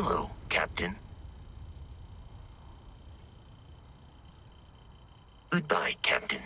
Hello, Captain. Goodbye, Captain.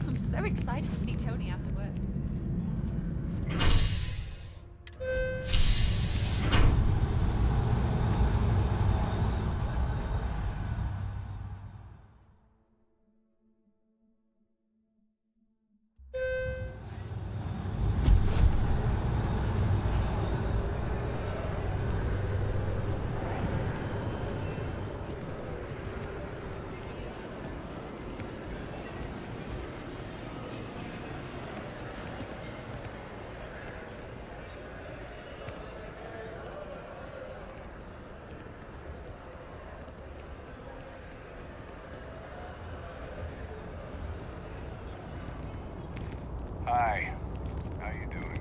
I'm so excited to see Tony after work. Hi. How you doing?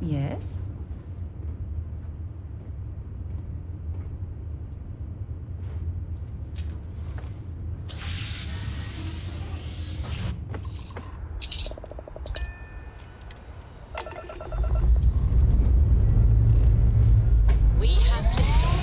Yes? We have liftoff.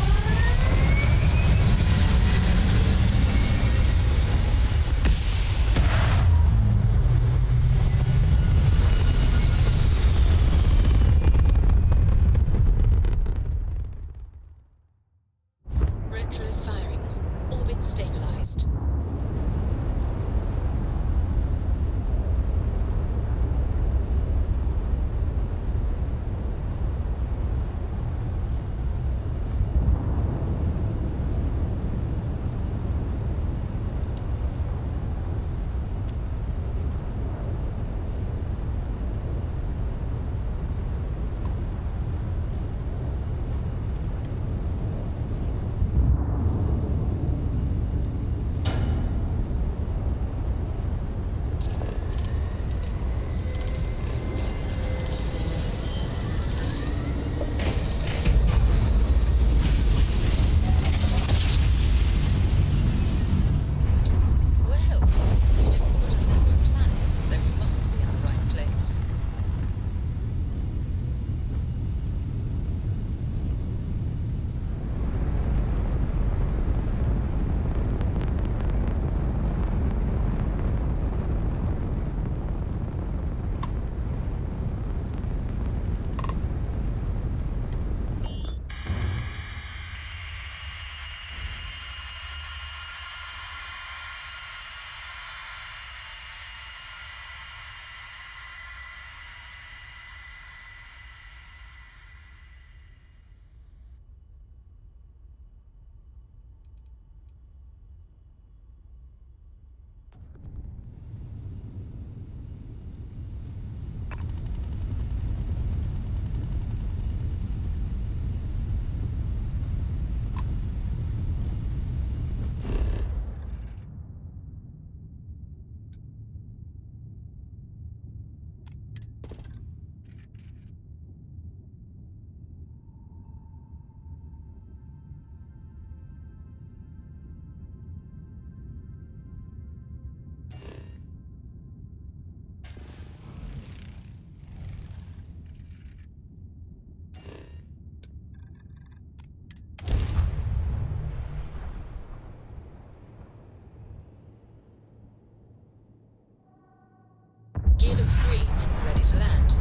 gear looks green. Ready to land.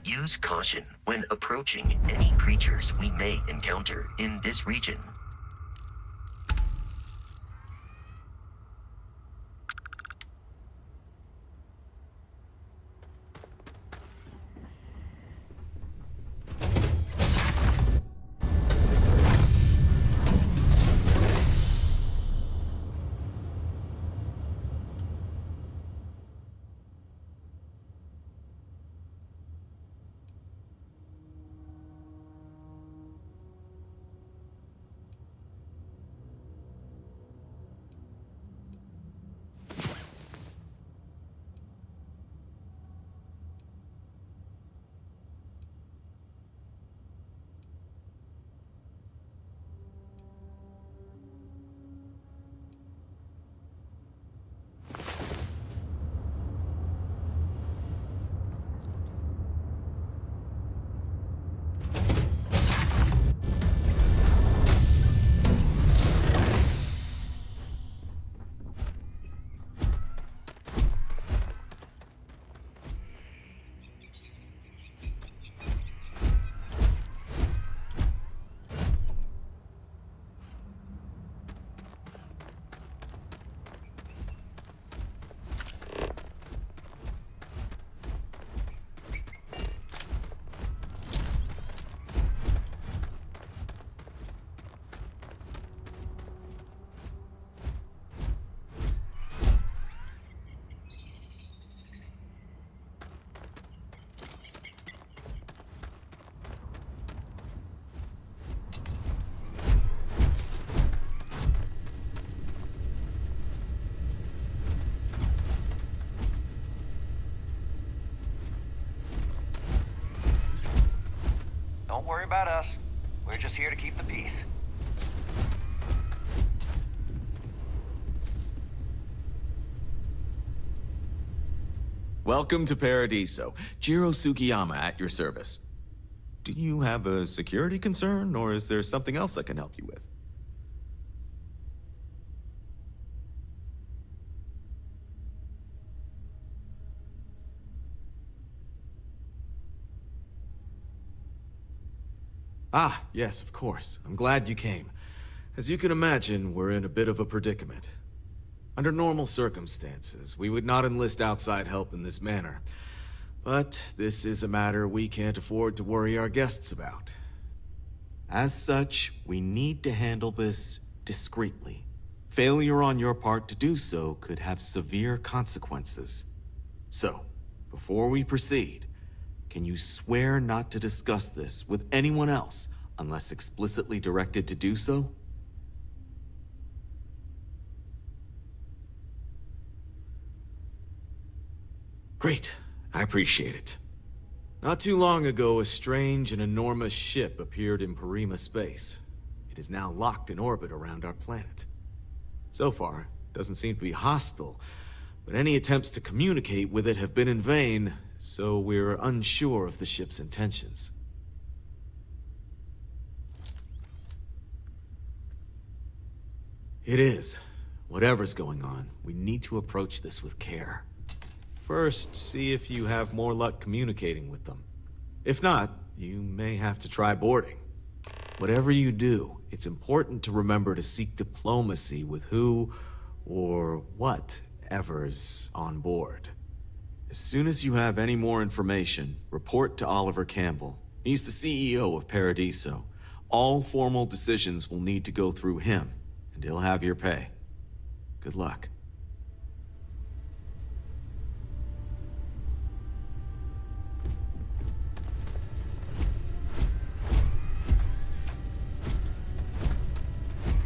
Use caution when approaching any creatures we may encounter in this region. Don't worry about us. We're just here to keep the peace. Welcome to Paradiso. Jiro Sugiyama at your service. Do you have a security concern, or is there something else I can help you with? Ah, yes, of course. I'm glad you came. As you can imagine, we're in a bit of a predicament. Under normal circumstances, we would not enlist outside help in this manner. But this is a matter we can't afford to worry our guests about. As such, we need to handle this discreetly. Failure on your part to do so could have severe consequences. So, before we proceed, can you swear not to discuss this with anyone else unless explicitly directed to do so? Great. I appreciate it. Not too long ago, a strange and enormous ship appeared in Parima space. It is now locked in orbit around our planet. So far, it doesn't seem to be hostile, but any attempts to communicate with it have been in vain, so we're unsure of the ship's intentions. It is. Whatever's going on, we need to approach this with care. First, see if you have more luck communicating with them. If not, you may have to try boarding. Whatever you do, it's important to remember to seek diplomacy with who or whatever's on board. As soon as you have any more information, report to Oliver Campbell. He's the CEO of Paradiso. All formal decisions will need to go through him, and he'll have your pay. Good luck.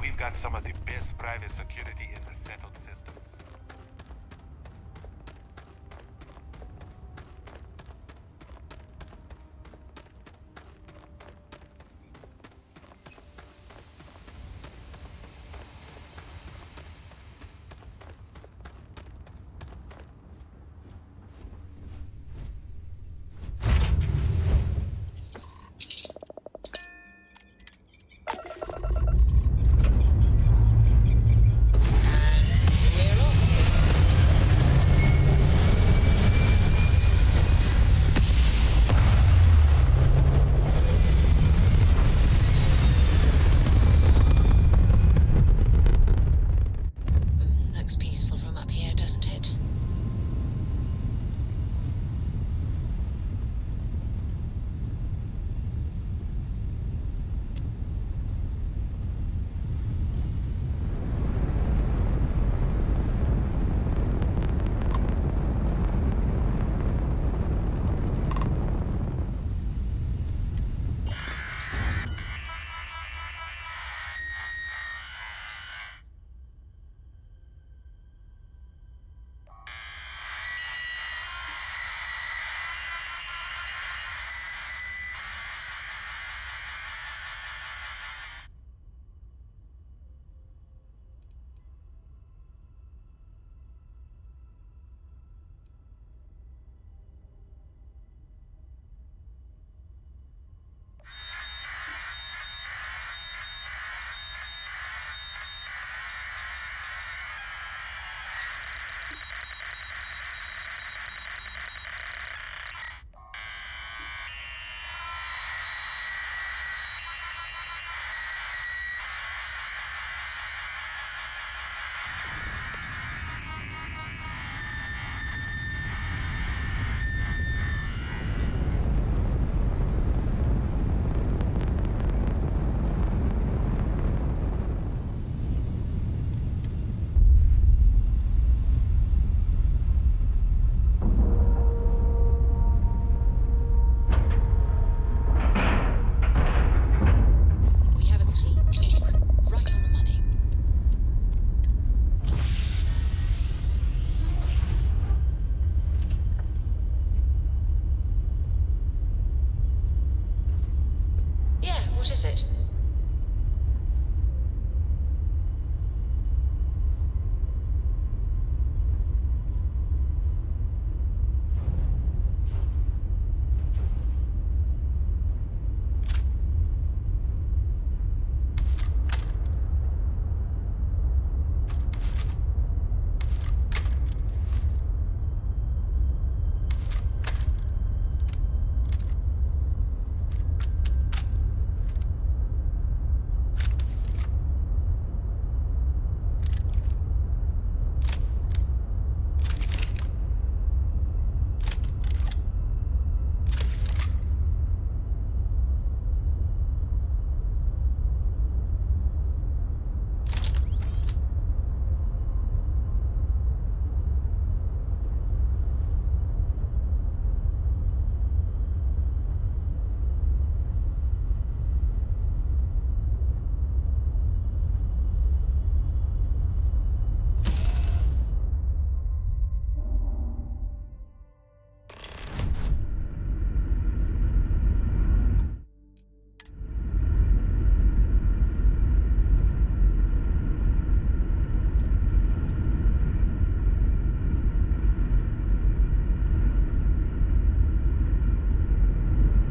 We've got some of the best private security in the settled systems. access it.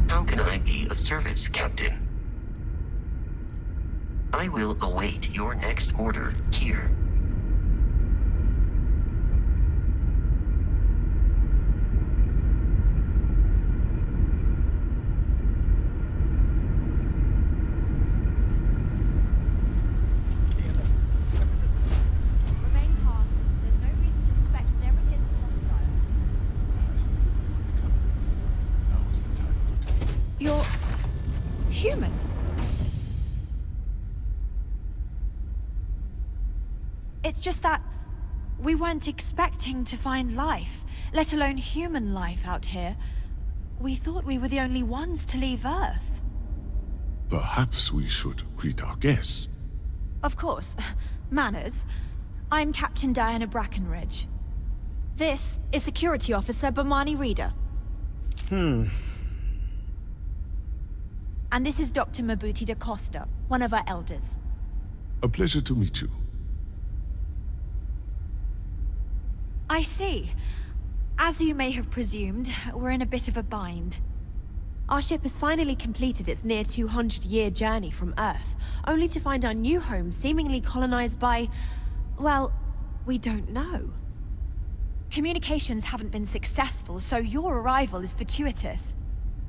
How can I be of service, Captain? I will await your next order here. Remain calm. There's no reason to suspect whatever it is hostile. You're human. It's just that we weren't expecting to find life, let alone human life out here. We thought we were the only ones to leave Earth. Perhaps we should greet our guests. Of course. Manners. I'm Captain Diana Brackenridge. This is Security Officer Bomani Reader. And this is Dr. Mabuti da Costa, one of our elders. A pleasure to meet you. I see. As you may have presumed, we're in a bit of a bind. Our ship has finally completed its near 200-year journey from Earth, only to find our new home seemingly colonized by... well, we don't know. Communications haven't been successful, so your arrival is fortuitous.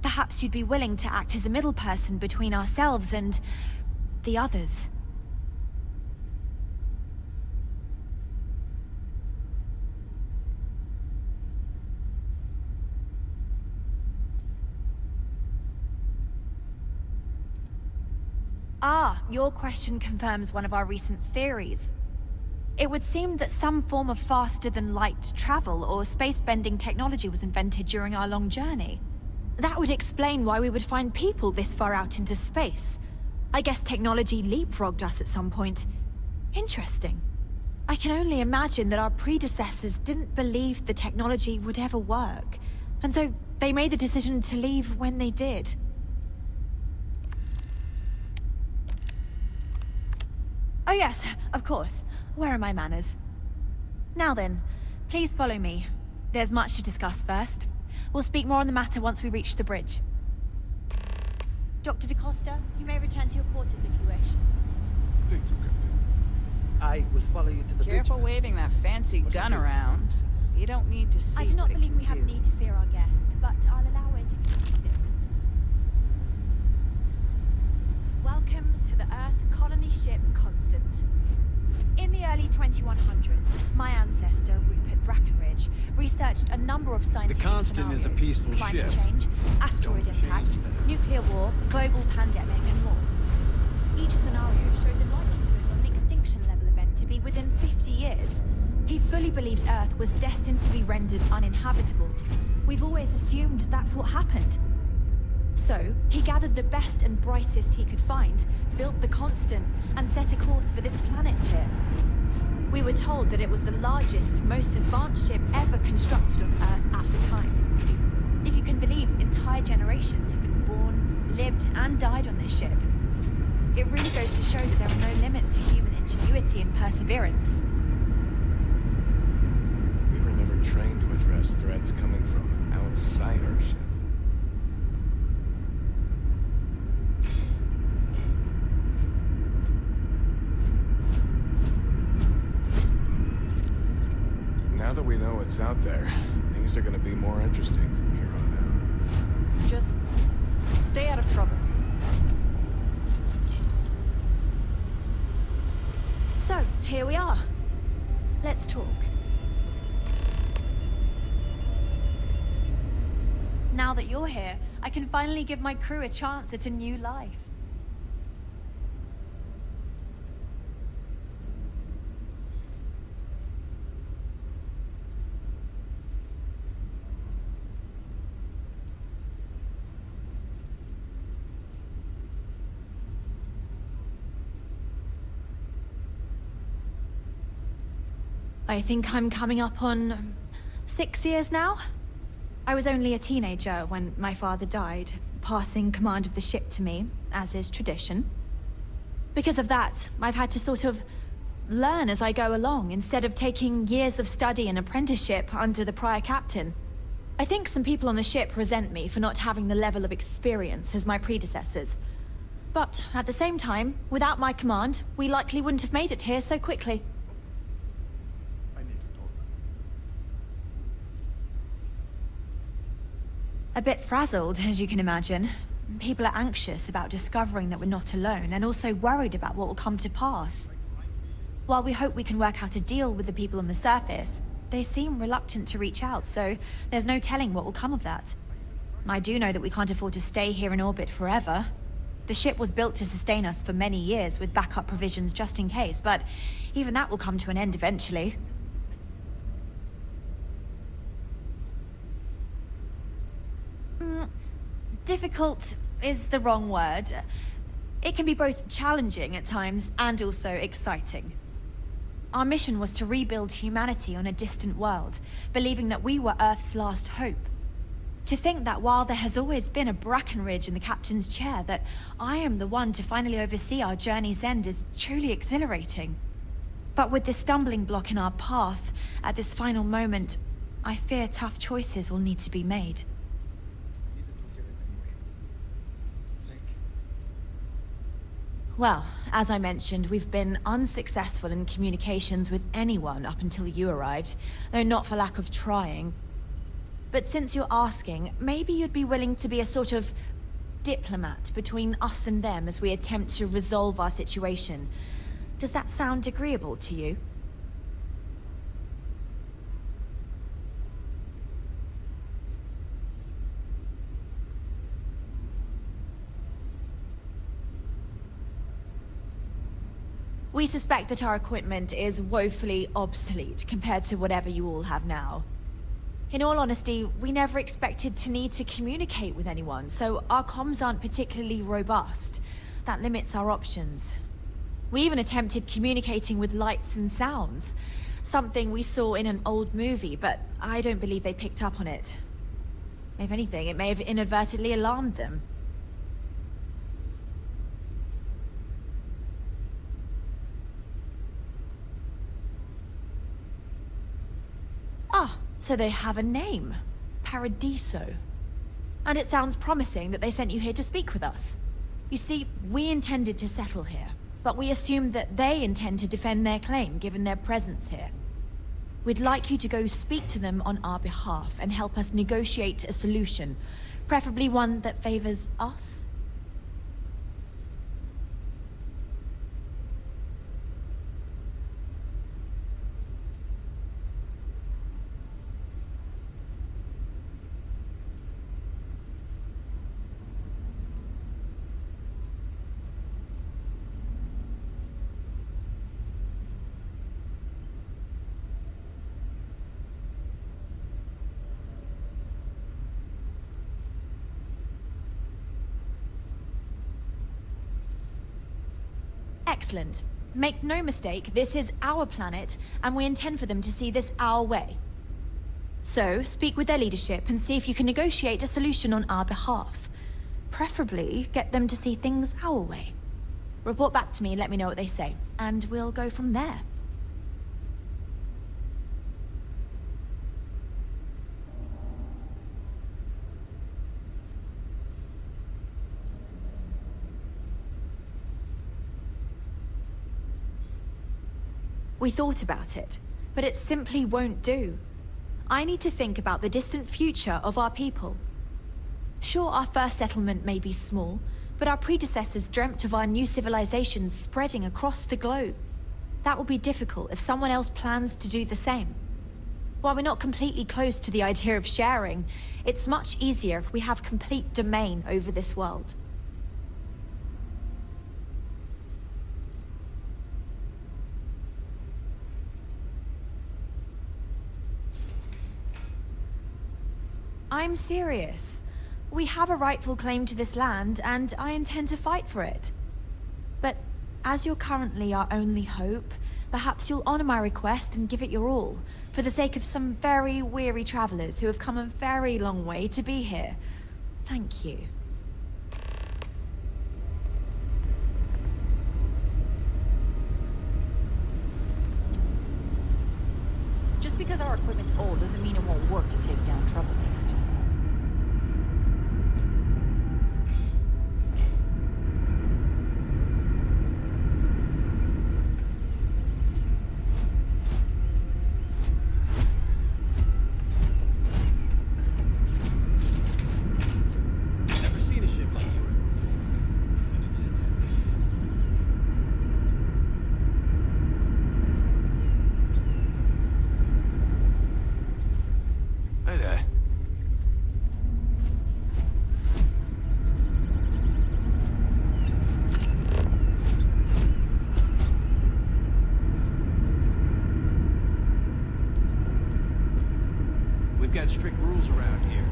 Perhaps you'd be willing to act as a middle person between ourselves and... the others. Ah, your question confirms one of our recent theories. It would seem that some form of faster-than-light travel or space-bending technology was invented during our long journey. That would explain why we would find people this far out into space. I guess technology leapfrogged us at some point. Interesting. I can only imagine that our predecessors didn't believe the technology would ever work, and so they made the decision to leave when they did. Oh yes, of course. Where are my manners? Now then, please follow me. There's much to discuss first. We'll speak more on the matter once we reach the bridge. Dr. DaCosta, you may return to your quarters if you wish. Thank you, Captain. I will follow you to the Careful bridge. waving that fancy gun around. You don't need to see I do not what it believe can we have do. need to fear our guest, but I'll allow it if you insist. Welcome to the Earth colony ship Constant. In the early 2100s, my ancestor, Rupert Brackenridge, researched a number of scientific Constant is a scenarios. peaceful Climate ship. change, asteroid impact, nuclear war, global pandemic, and more. Each scenario showed the likelihood of an extinction level event to be within 50 years. He fully believed Earth was destined to be rendered uninhabitable. We've always assumed that's what happened. So, he gathered the best and brightest he could find, built the Constant, and set a course for this planet here. We were told that it was the largest, most advanced ship ever constructed on Earth at the time. If you can believe, entire generations have been born, lived, and died on this ship. It really goes to show that there are no limits to human ingenuity and perseverance. We were never trained to address threats coming from outside our ship. Now that we know what's out there, things are gonna be more interesting from here on out. Just stay out of trouble. So, here we are. Let's talk. Now that you're here, I can finally give my crew a chance at a new life. I think I'm coming up on 6 years now. I was only a teenager when my father died, passing command of the ship to me, as is tradition. Because of that, I've had to sort of learn as I go along, instead of taking years of study and apprenticeship under the prior captain. I think some people on the ship resent me for not having the level of experience as my predecessors. But at the same time, without my command, we likely wouldn't have made it here so quickly. A bit frazzled, as you can imagine. People are anxious about discovering that we're not alone, and also worried about what will come to pass. While we hope we can work out a deal with the people on the surface, they seem reluctant to reach out, so there's no telling what will come of that. I do know that we can't afford to stay here in orbit forever. The ship was built to sustain us for many years, with backup provisions just in case, but even that will come to an end eventually. Difficult is the wrong word. It can be both challenging at times and also exciting. Our mission was to rebuild humanity on a distant world, believing that we were Earth's last hope. To think that while there has always been a Brackenridge in the captain's chair, that I am the one to finally oversee our journey's end is truly exhilarating. But with this stumbling block in our path, at this final moment, I fear tough choices will need to be made. Well, as I mentioned, we've been unsuccessful in communications with anyone up until you arrived, though not for lack of trying. But since you're asking, maybe you'd be willing to be a sort of diplomat between us and them as we attempt to resolve our situation. Does that sound agreeable to you? We suspect that our equipment is woefully obsolete compared to whatever you all have now. In all honesty, we never expected to need to communicate with anyone, so our comms aren't particularly robust. That limits our options. We even attempted communicating with lights and sounds, something we saw in an old movie, but I don't believe they picked up on it. If anything, it may have inadvertently alarmed them. Ah, so they have a name. Paradiso. And it sounds promising that they sent you here to speak with us. You see, we intended to settle here, but we assumed that they intend to defend their claim given their presence here. We'd like you to go speak to them on our behalf and help us negotiate a solution, preferably one that favors us. Excellent. Make no mistake, this is our planet, and we intend for them to see this our way. So, speak with their leadership and see if you can negotiate a solution on our behalf. Preferably, get them to see things our way. Report back to me and let me know what they say, and we'll go from there. We thought about it, but it simply won't do. I need to think about the distant future of our people. Sure, our first settlement may be small, but our predecessors dreamt of our new civilization spreading across the globe. That will be difficult if someone else plans to do the same. While we're not completely close to the idea of sharing, it's much easier if we have complete domain over this world. I'm serious. We have a rightful claim to this land, and I intend to fight for it. But as you're currently our only hope, perhaps you'll honor my request and give it your all, for the sake of some very weary travelers who have come a very long way to be here. Thank you. Just because our equipment's old doesn't mean it won't work to take down troublemakers. Never seen a ship like yours before. Hi there. We've got strict rules around here,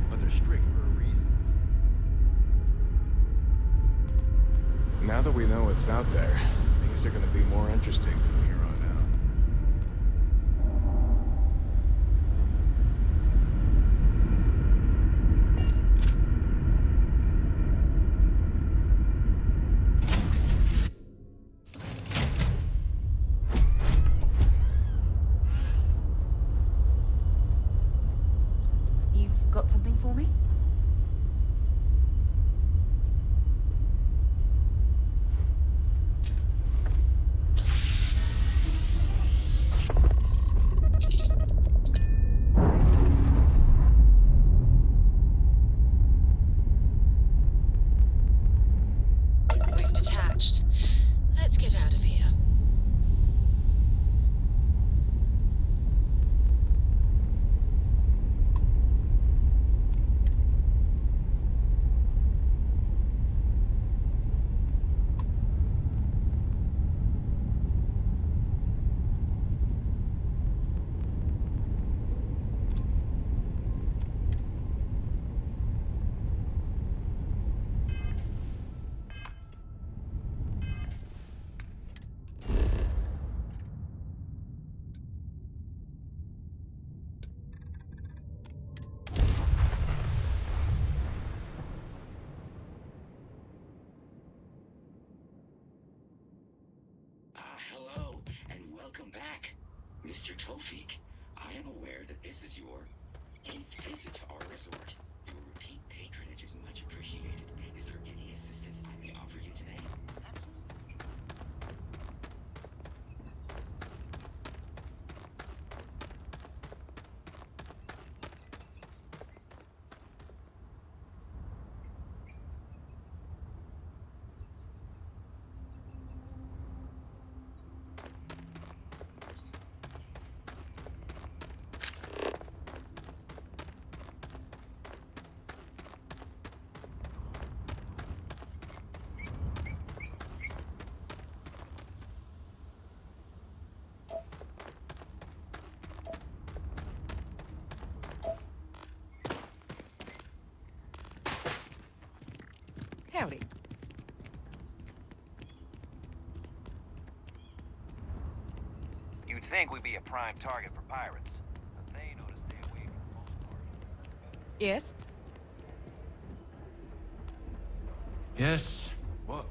but they're strict for a reason. Now that we know what's out there, things are gonna be more interesting from here on out. You've got something for me? We've detached. Let's get out of here. Hello, and welcome back. Mr. Tofik, I am aware that this is your 8th visit to our resort. Your repeat patronage is much appreciated. Is there any assistance I may offer you today? Howdy. You'd think we'd be a prime target for pirates, but they know to stay away for the most part. Yes? Yes. What?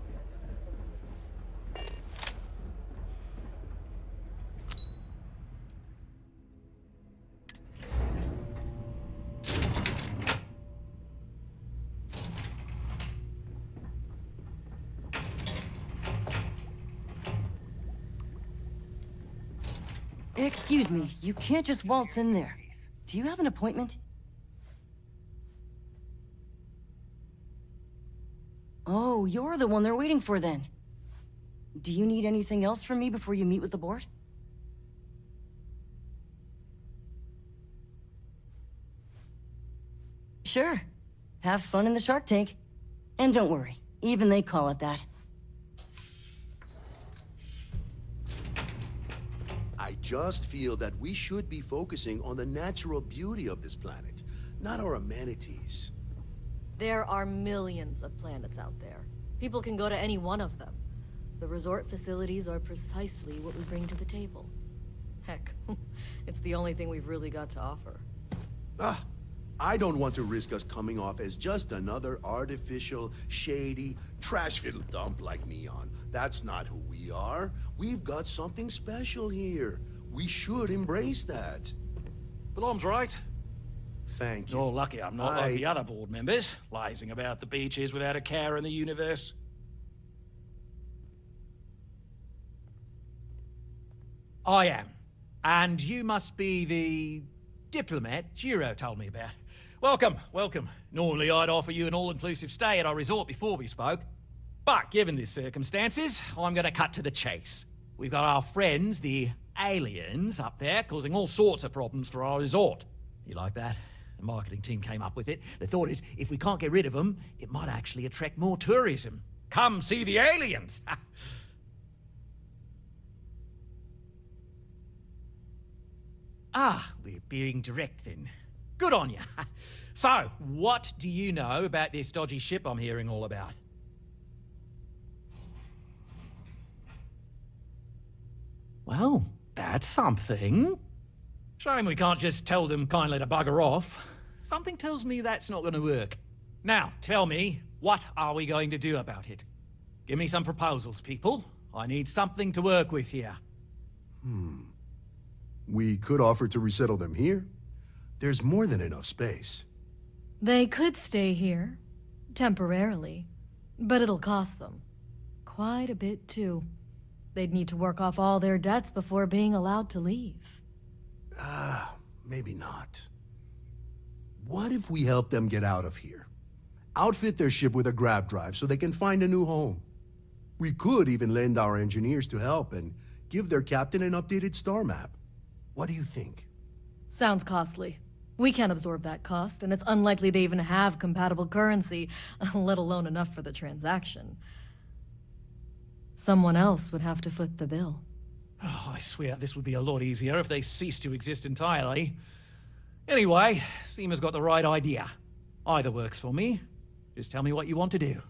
Excuse me, you can't just waltz in there. Do you have an appointment? Oh, you're the one they're waiting for then. Do you need anything else from me before you meet with the board? Sure. Have fun in the shark tank. And don't worry, even they call it that. I just feel that we should be focusing on the natural beauty of this planet, not our amenities. There are millions of planets out there. People can go to any one of them. The resort facilities are precisely what we bring to the table. Heck, it's the only thing we've really got to offer. I don't want to risk us coming off as just another artificial, shady, trash-filled dump like Neon. That's not who we are. We've got something special here. We should embrace that. Blom's right. Thank you. You're lucky I'm not like the other board members, lazing about the beaches without a care in the universe. I am. And you must be the diplomat Jiro told me about. Welcome, welcome. Normally I'd offer you an all-inclusive stay at our resort before we spoke. But given the circumstances, I'm gonna cut to the chase. We've got our friends, the aliens, up there, causing all sorts of problems for our resort. You like that? The marketing team came up with it. The thought is, if we can't get rid of them, it might actually attract more tourism. Come see the aliens! We're being direct then. Good on you. So, what do you know about this dodgy ship I'm hearing all about? Well, that's something. Shame we can't just tell them kindly to bugger off. Something tells me that's not going to work. Now, tell me, what are we going to do about it? Give me some proposals, people. I need something to work with here. We could offer to resettle them here. There's more than enough space. They could stay here, temporarily, but it'll cost them. Quite a bit, too. They'd need to work off all their debts before being allowed to leave. Maybe not. What if we help them get out of here? Outfit their ship with a grav drive so they can find a new home. We could even lend our engineers to help and give their captain an updated star map. What do you think? Sounds costly. We can't absorb that cost, and it's unlikely they even have compatible currency, let alone enough for the transaction. Someone else would have to foot the bill. Oh, I swear this would be a lot easier if they ceased to exist entirely. Anyway, Seema's got the right idea. Either works for me. Just tell me what you want to do.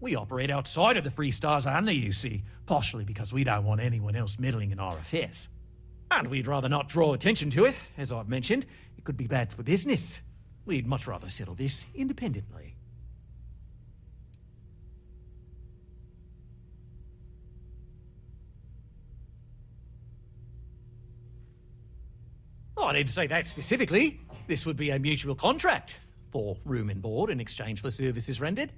We operate outside of the Free Stars only, you see, partially because we don't want anyone else meddling in our affairs. And we'd rather not draw attention to it. As I've mentioned, it could be bad for business. We'd much rather settle this independently. Oh, I didn't say that specifically. This would be a mutual contract for room and board in exchange for services rendered.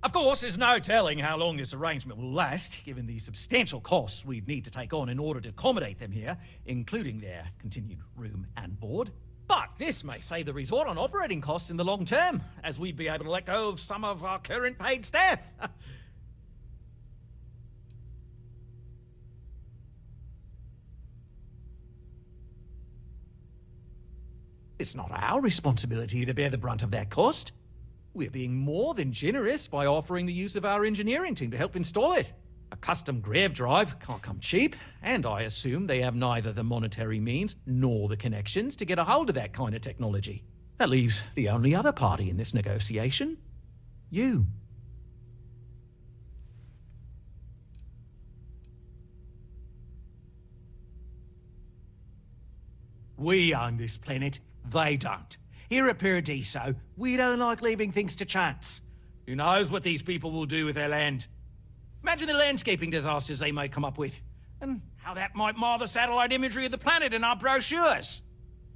Of course, there's no telling how long this arrangement will last, given the substantial costs we'd need to take on in order to accommodate them here, including their continued room and board. But this may save the resort on operating costs in the long term, as we'd be able to let go of some of our current paid staff. It's not our responsibility to bear the brunt of that cost. We're being more than generous by offering the use of our engineering team to help install it. A custom grav drive can't come cheap, and I assume they have neither the monetary means nor the connections to get a hold of that kind of technology. That leaves the only other party in this negotiation. You. We own this planet, they don't. Here at Paradiso, we don't like leaving things to chance. Who knows what these people will do with their land? Imagine the landscaping disasters they may come up with, and how that might mar the satellite imagery of the planet in our brochures.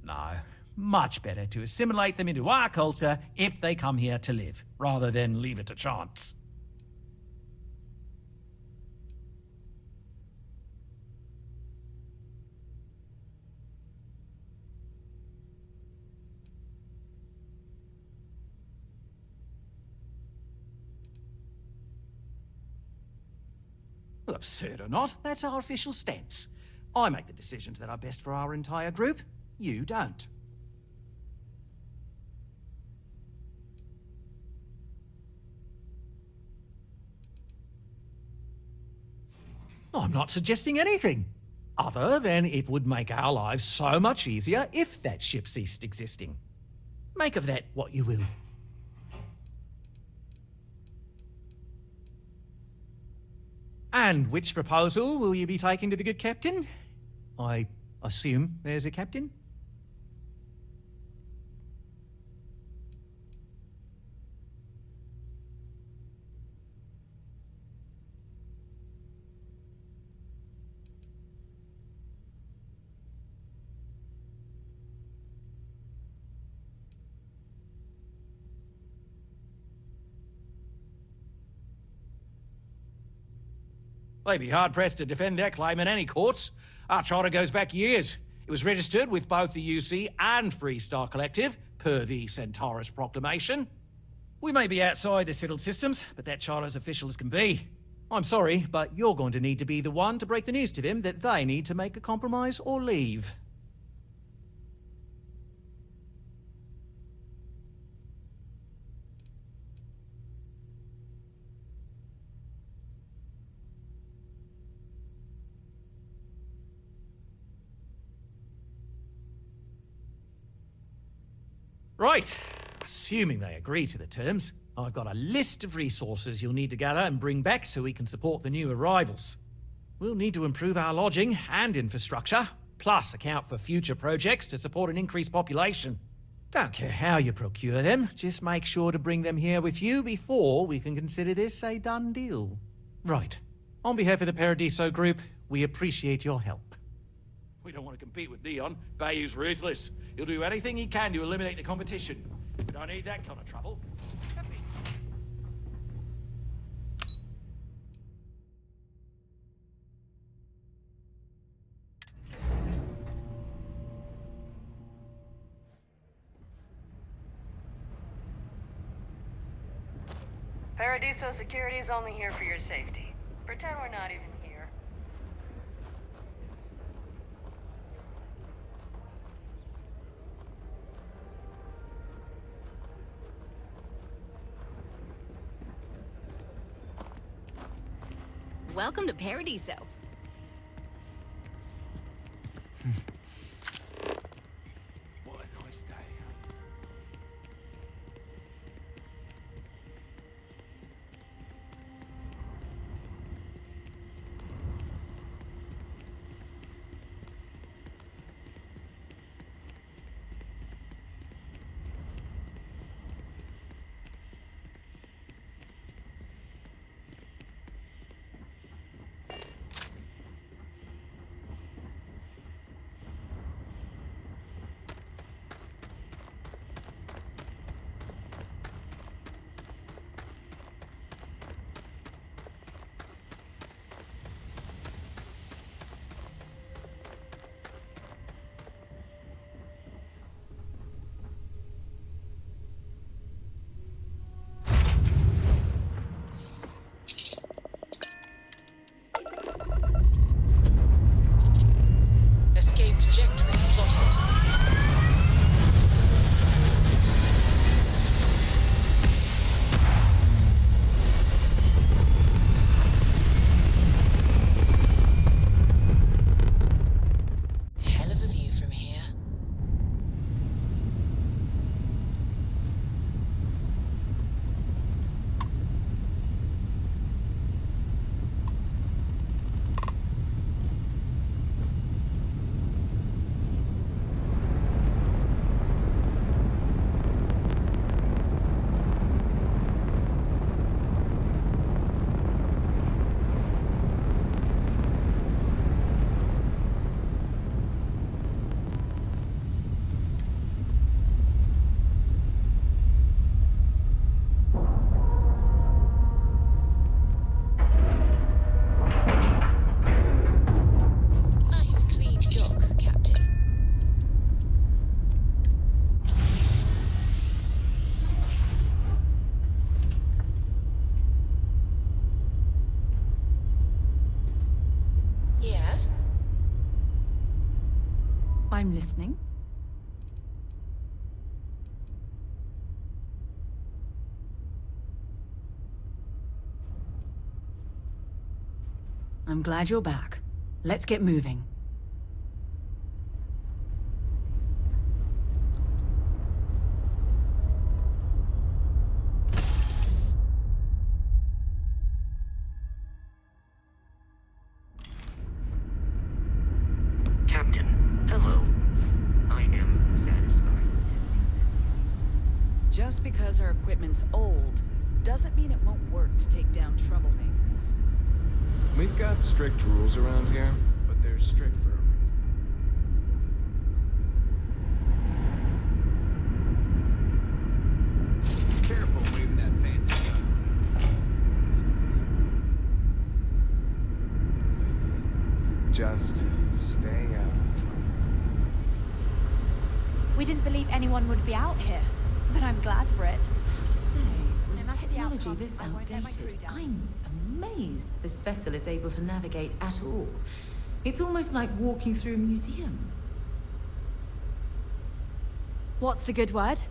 No, much better to assimilate them into our culture if they come here to live, rather than leave it to chance. Absurd or not, that's our official stance. I make the decisions that are best for our entire group. You don't. I'm not suggesting anything, other than it would make our lives so much easier if that ship ceased existing. Make of that what you will. And which proposal will you be taking to the good captain? I assume there's a captain? They'd be hard-pressed to defend their claim in any courts. Our charter goes back years. It was registered with both the UC and Freestar Collective, per the Centaurus Proclamation. We may be outside the settled systems, but that charter's official as can be. I'm sorry, but you're going to need to be the one to break the news to them that they need to make a compromise or leave. Right, assuming they agree to the terms, I've got a list of resources you'll need to gather and bring back so we can support the new arrivals. We'll need to improve our lodging and infrastructure, plus account for future projects to support an increased population. Don't care how you procure them, just make sure to bring them here with you before we can consider this a done deal. Right, on behalf of the Paradiso Group, we appreciate your help. We don't want to compete with Leon. Bayou's ruthless. He'll do anything he can to eliminate the competition. We don't need that kind of trouble. Paradiso security is only here for your safety. Pretend we're not even here. Welcome to Paradiso. What a nice day. listening. I'm glad you're back. Let's get moving. Captain, hello. I am satisfied. Just because our equipment's old doesn't mean it won't work to take down troublemakers. We've got strict rules around here, but they're strict for a reason. Careful waving that fancy gun. Just stay out of trouble. We didn't believe anyone would be out here, but I'm glad for it. I have to say, with No matter the technology outcome, this I won't let my crew outdated, down. I'm amazed this vessel is able to navigate at all. It's almost like walking through a museum. What's the good word?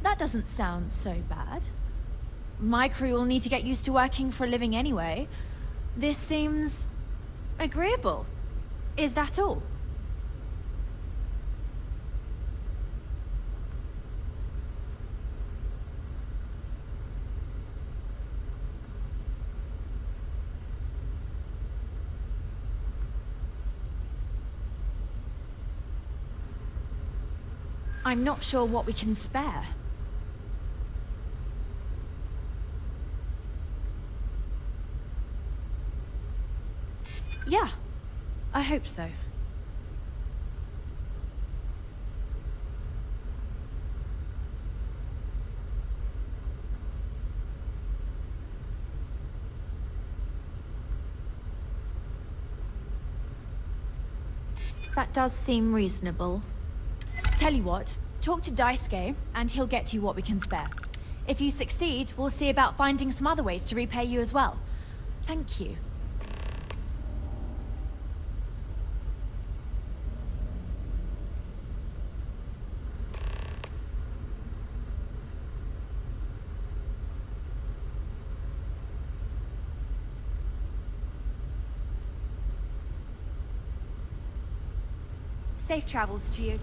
That doesn't sound so bad. My crew will need to get used to working for a living anyway. This seems agreeable. Is that all? I'm not sure what we can spare. Yeah, I hope so. That does seem reasonable. Tell you what, talk to Daisuke, and he'll get you what we can spare. If you succeed, we'll see about finding some other ways to repay you as well. Thank you. Safe travels to you.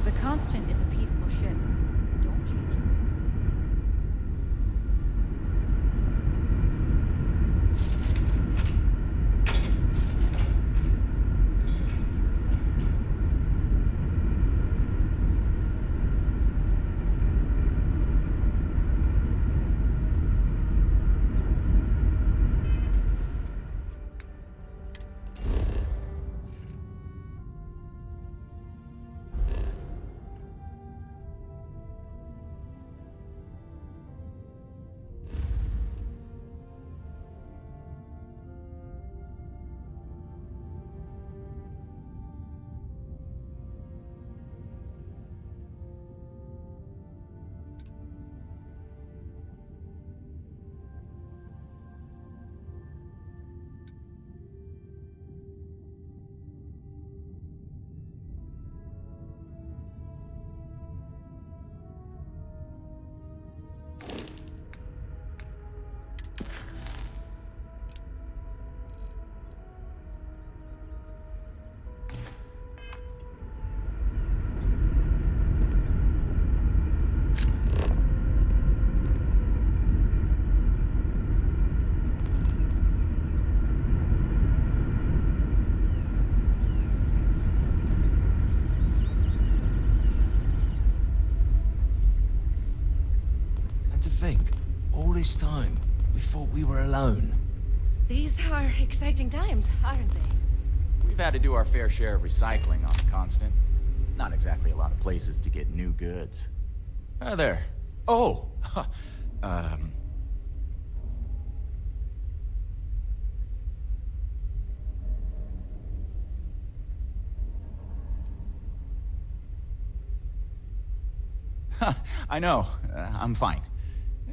The Constant is a peaceful ship. Don't change it. this time, we thought we were alone. These are exciting times, aren't they? We've had to do our fair share of recycling on the constant. Not exactly a lot of places to get new goods. There. Oh! I know. I'm fine.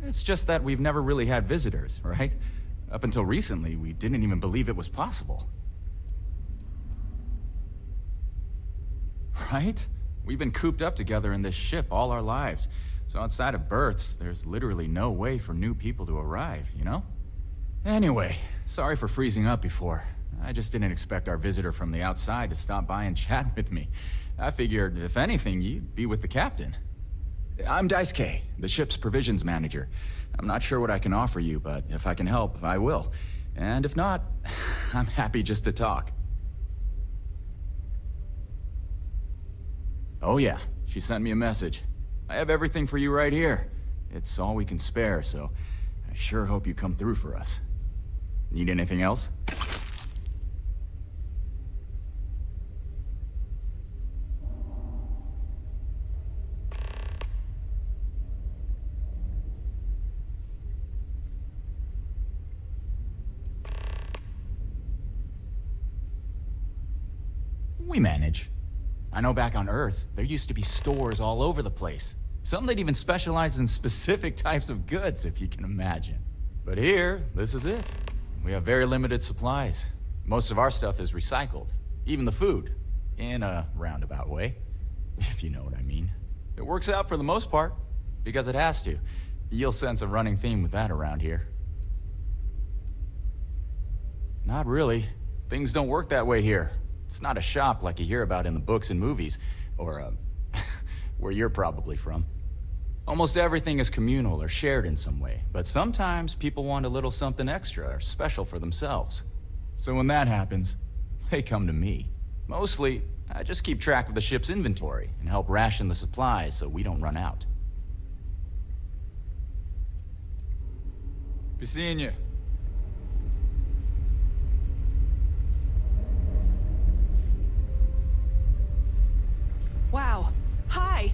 It's just that we've never really had visitors, right? Up until recently, we didn't even believe it was possible. Right? We've been cooped up together in this ship all our lives. So outside of births, there's literally no way for new people to arrive, you know? Anyway, sorry for freezing up before. I just didn't expect our visitor from the outside to stop by and chat with me. I figured, if anything, you'd be with the captain. I'm Daisuke, the ship's provisions manager. I'm not sure what I can offer you, but if I can help, I will. And if not, I'm happy just to talk. Oh yeah, she sent me a message. I have everything for you right here. It's all we can spare, so I sure hope you come through for us. Need anything else? We manage. I know back on Earth, there used to be stores all over the place. Some that even specialize in specific types of goods, if you can imagine. But here, this is it. We have very limited supplies. Most of our stuff is recycled. Even the food. In a roundabout way. If you know what I mean. It works out for the most part. Because it has to. You'll sense a running theme with that around here. Not really. Things don't work that way here. It's not a shop like you hear about in the books and movies, or, where you're probably from. Almost everything is communal or shared in some way, but sometimes people want a little something extra or special for themselves. So when that happens, they come to me. Mostly, I just keep track of the ship's inventory and help ration the supplies so we don't run out. Be seeing you. Wow. Hi.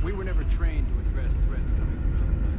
We were never trained to address threats coming from outside.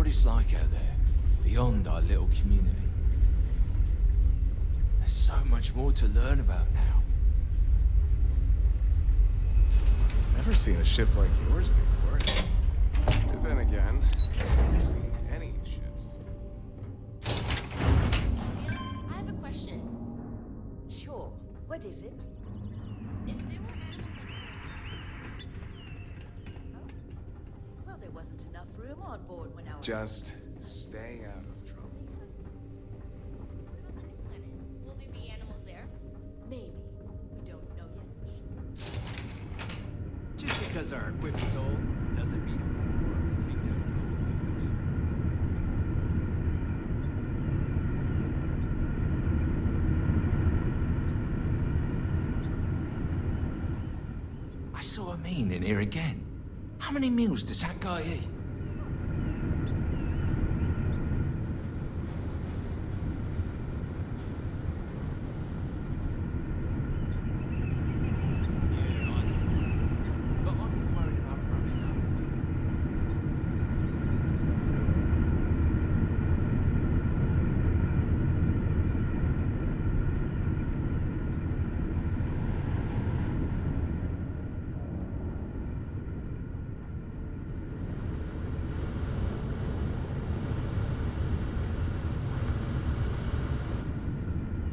what it's like out there, beyond our little community. There's so much more to learn about now. Never seen a ship like yours before. But then again, I haven't seen any ships. I have a question. Sure. What is it? If there were animals Well, there wasn't enough room on board when I was... Just stay out of trouble. will there be animals there? Maybe. We don't know yet for sure. Just because our equipment's old doesn't mean it won't work to take down troublemakers. I saw a mean in here again. How many meals does that guy eat?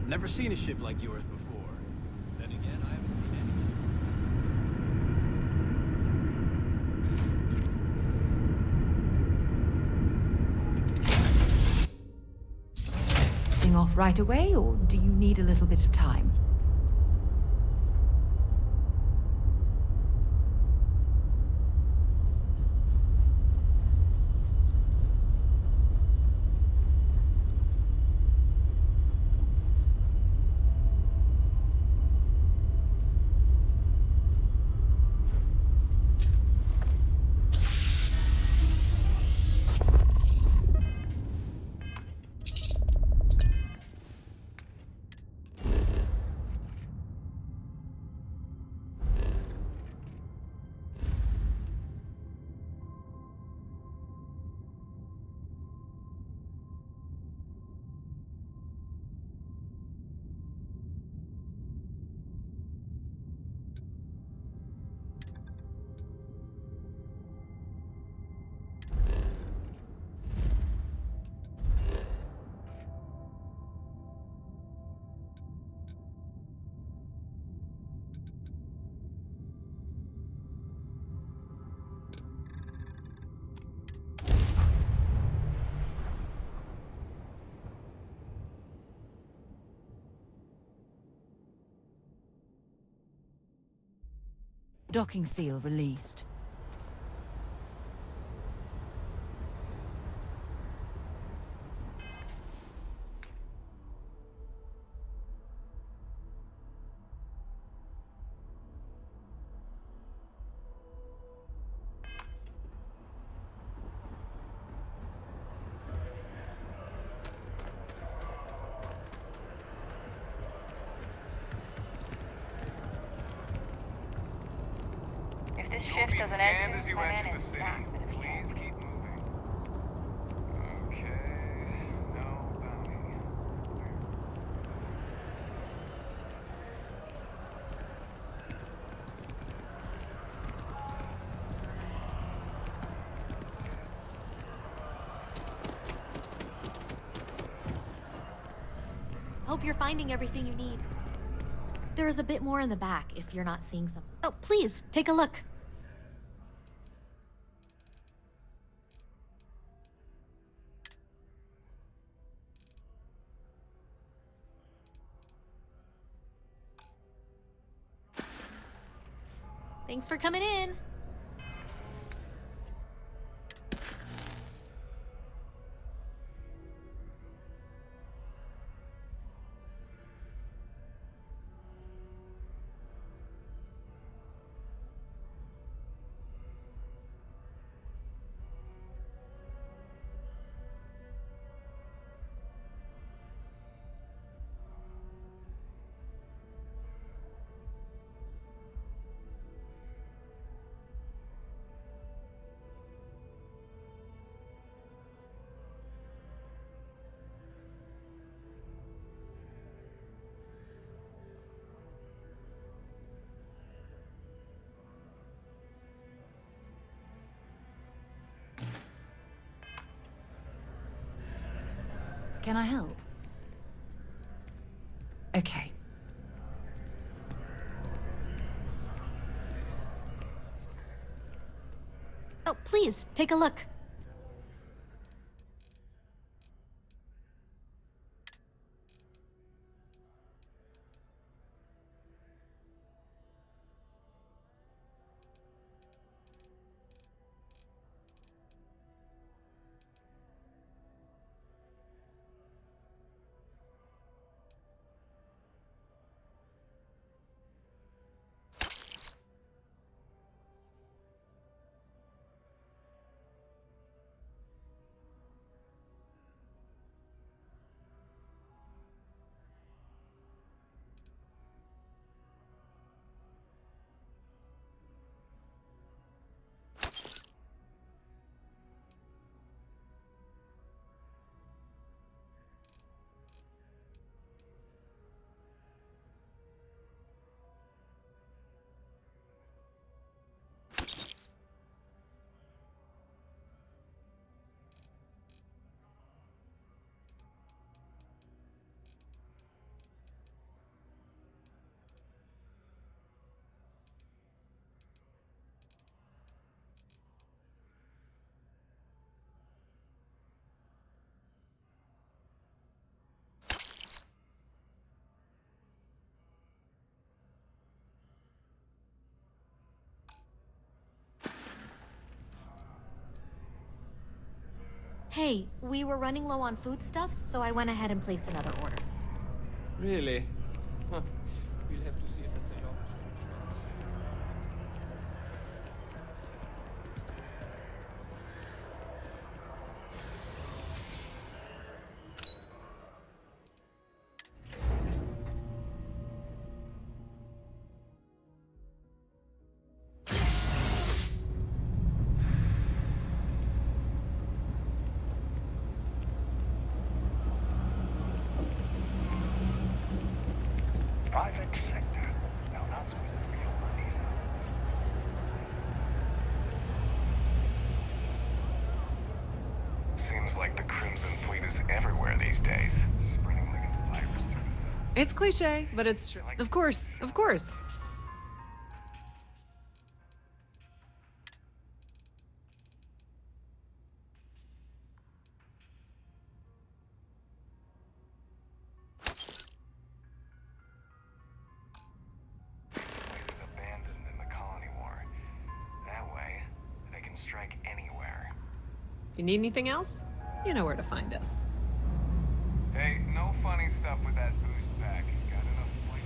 Never seen a ship like yours before. Then again, I haven't seen any Getting off right away, or do you need a little bit of time? Docking seal released. If this You'll shift be doesn't scanned end as soon, you my enter man the is city. not gonna be Please keep moving. Okay, no bounty. Hope you're finding everything you need. There is a bit more in the back if you're not seeing some. Oh, please, take a look. Thanks for coming in. Can I help? Okay. Oh, please, take a look. Hey, we were running low on foodstuffs, so I went ahead and placed another order. Really? Huh. We'll have to see if it's a option. Private sector. Now that's where the real money's at. Seems like the Crimson Fleet is everywhere these days. Spreading like a virus through the cells. It's cliche, but it's true. Of course, of course. If you need anything else, you know where to find us. Hey, no funny stuff with that boost pack. Got enough flight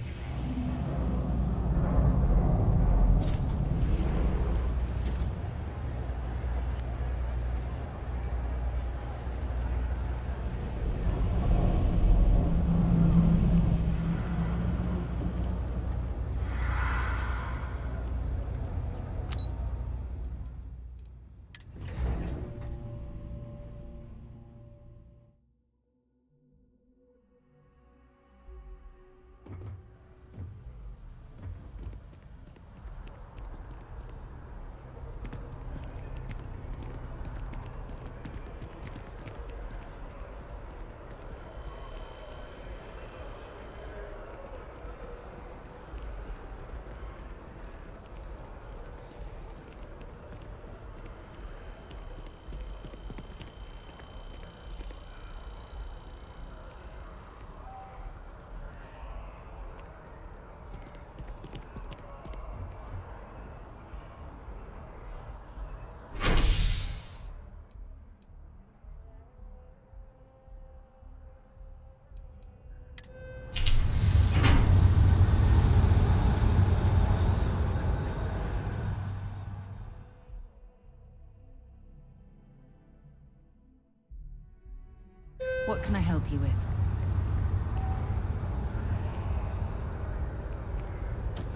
What can I help you with?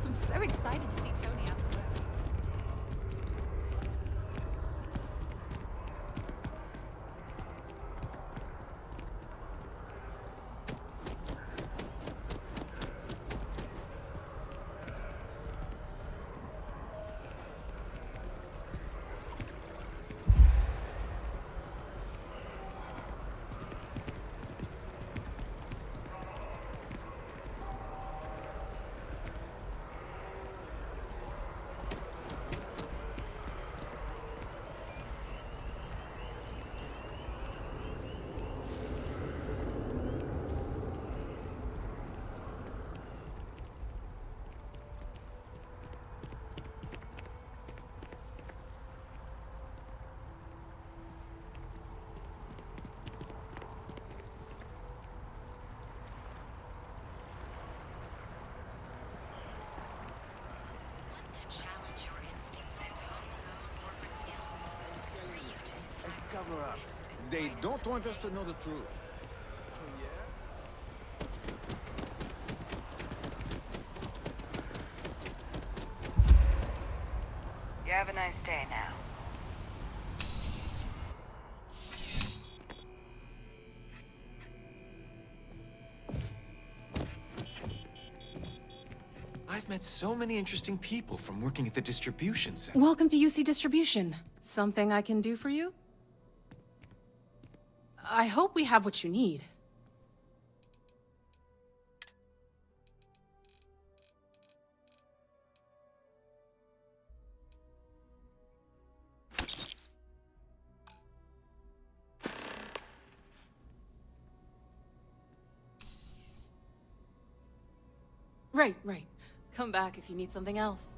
I'm so excited to see Tony after work. to challenge your instincts and hone those corporate skills. For you to describe Cover up. They don't want us to know the truth. You have a nice day now. I've met so many interesting people from working at the distribution center. Welcome to UC Distribution. Something I can do for you? I hope we have what you need. Right. Come back if you need something else.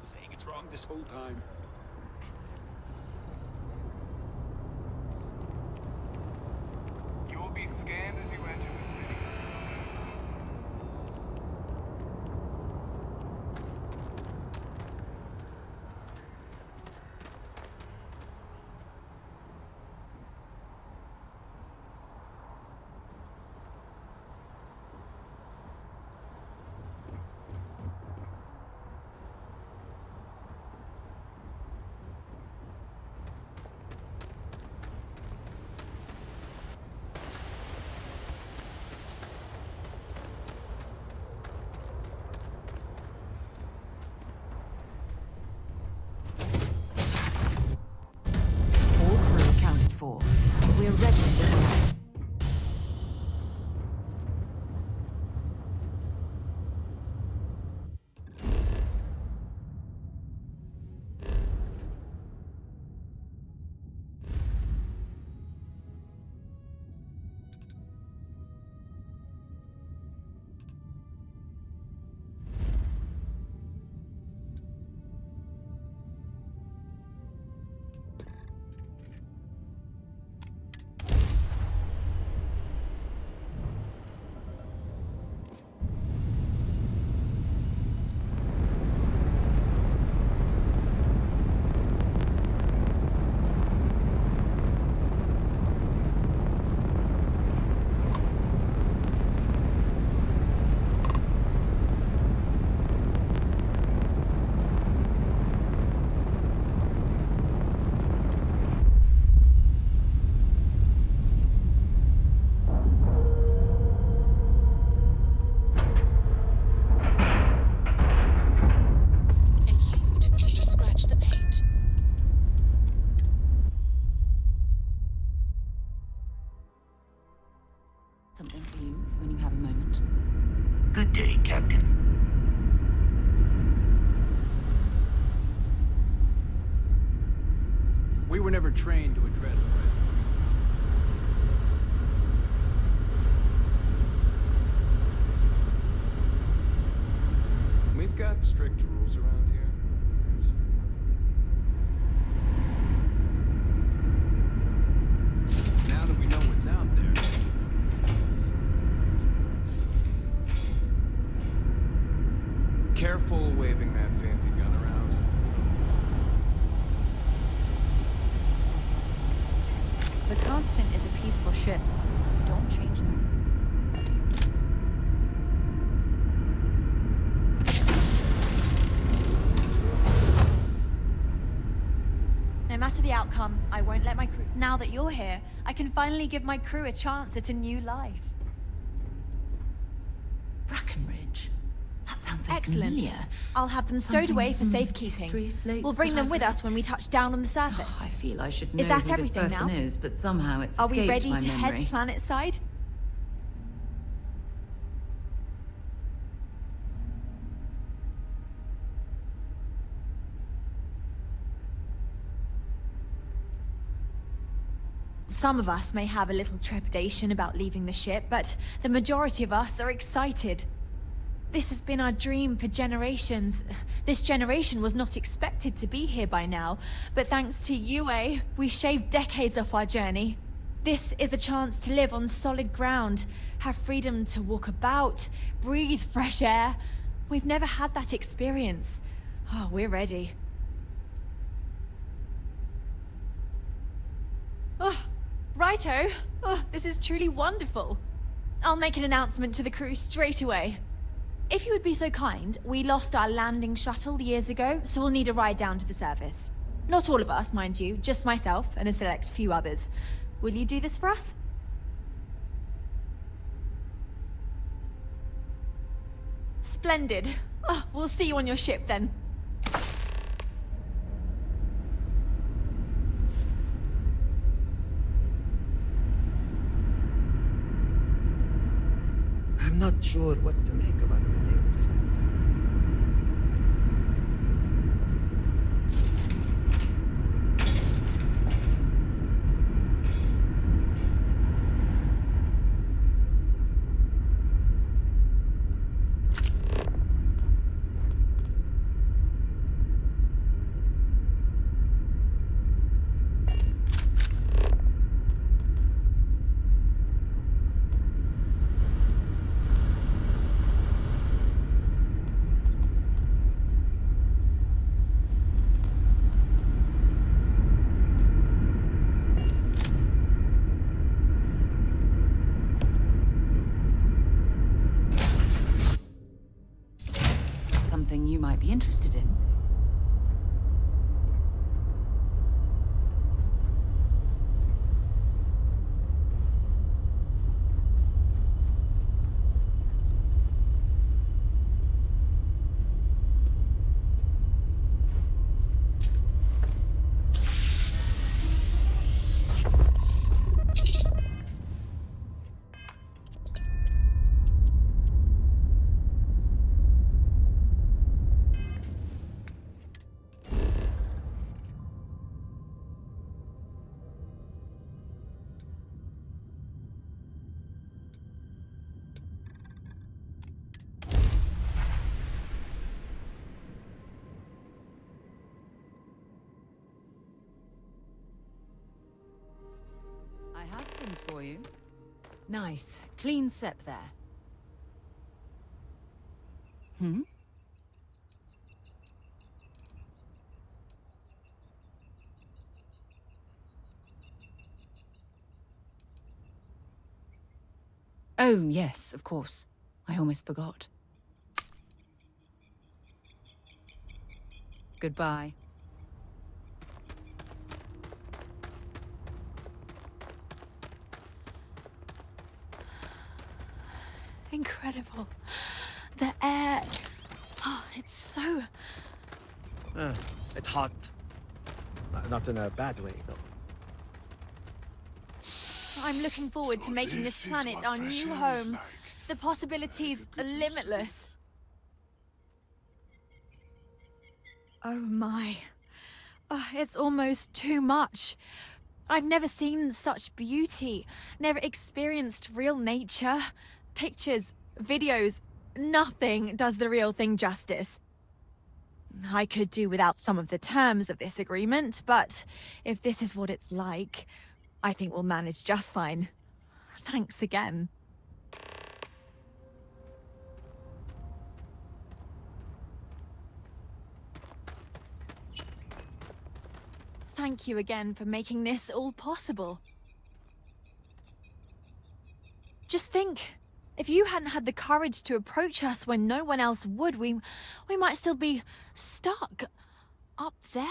Saying it's wrong this whole time. You will be scanned as you enter the city. For. We're registered now. Something for you when you have a moment. Good day, Captain. We were never trained to address threats. We've got strict rules around here. constant is a peaceful ship. Don't change that. No matter the outcome, I won't let my crew... Now that you're here, I can finally give my crew a chance at a new life. Brackenridge. That sounds so Excellent. familiar. I'll have them stowed Something away for from safekeeping. history slates We'll bring that them I've with read. us when we touch down on the surface. Oh, I feel I should know Is that who this everything person now? is, but somehow it's Are we escaped ready my to memory. head planet side? Some of us may have a little trepidation about leaving the ship, but the majority of us are excited. This has been our dream for generations. This generation was not expected to be here by now, but thanks to UA, we shaved decades off our journey. This is the chance to live on solid ground, have freedom to walk about, breathe fresh air. We've never had that experience. Oh, we're ready. Oh, righto. Oh, this is truly wonderful. I'll make an announcement to the crew straight away. If you would be so kind, we lost our landing shuttle years ago, so we'll need a ride down to the surface. Not all of us, mind you, just myself and a select few others. Will you do this for us? Splendid. Oh, we'll see you on your ship then. I'm not sure what to make of our new neighbors yet. Something you might be interested in. I have things for you. Nice, clean sep there. Hmm? Oh, yes, of course. I almost forgot. Goodbye. Incredible. The air... Oh, it's so... It's hot. Not in a bad way, though. I'm looking forward to making this planet our new home. The possibilities are limitless. Oh my. Oh, it's almost too much. I've never seen such beauty, never experienced real nature. Pictures, videos, nothing does the real thing justice. I could do without some of the terms of this agreement, but if this is what it's like, I think we'll manage just fine. Thanks again. Thank you again for making this all possible. Just think, if you hadn't had the courage to approach us when no one else would, we might still be stuck up there.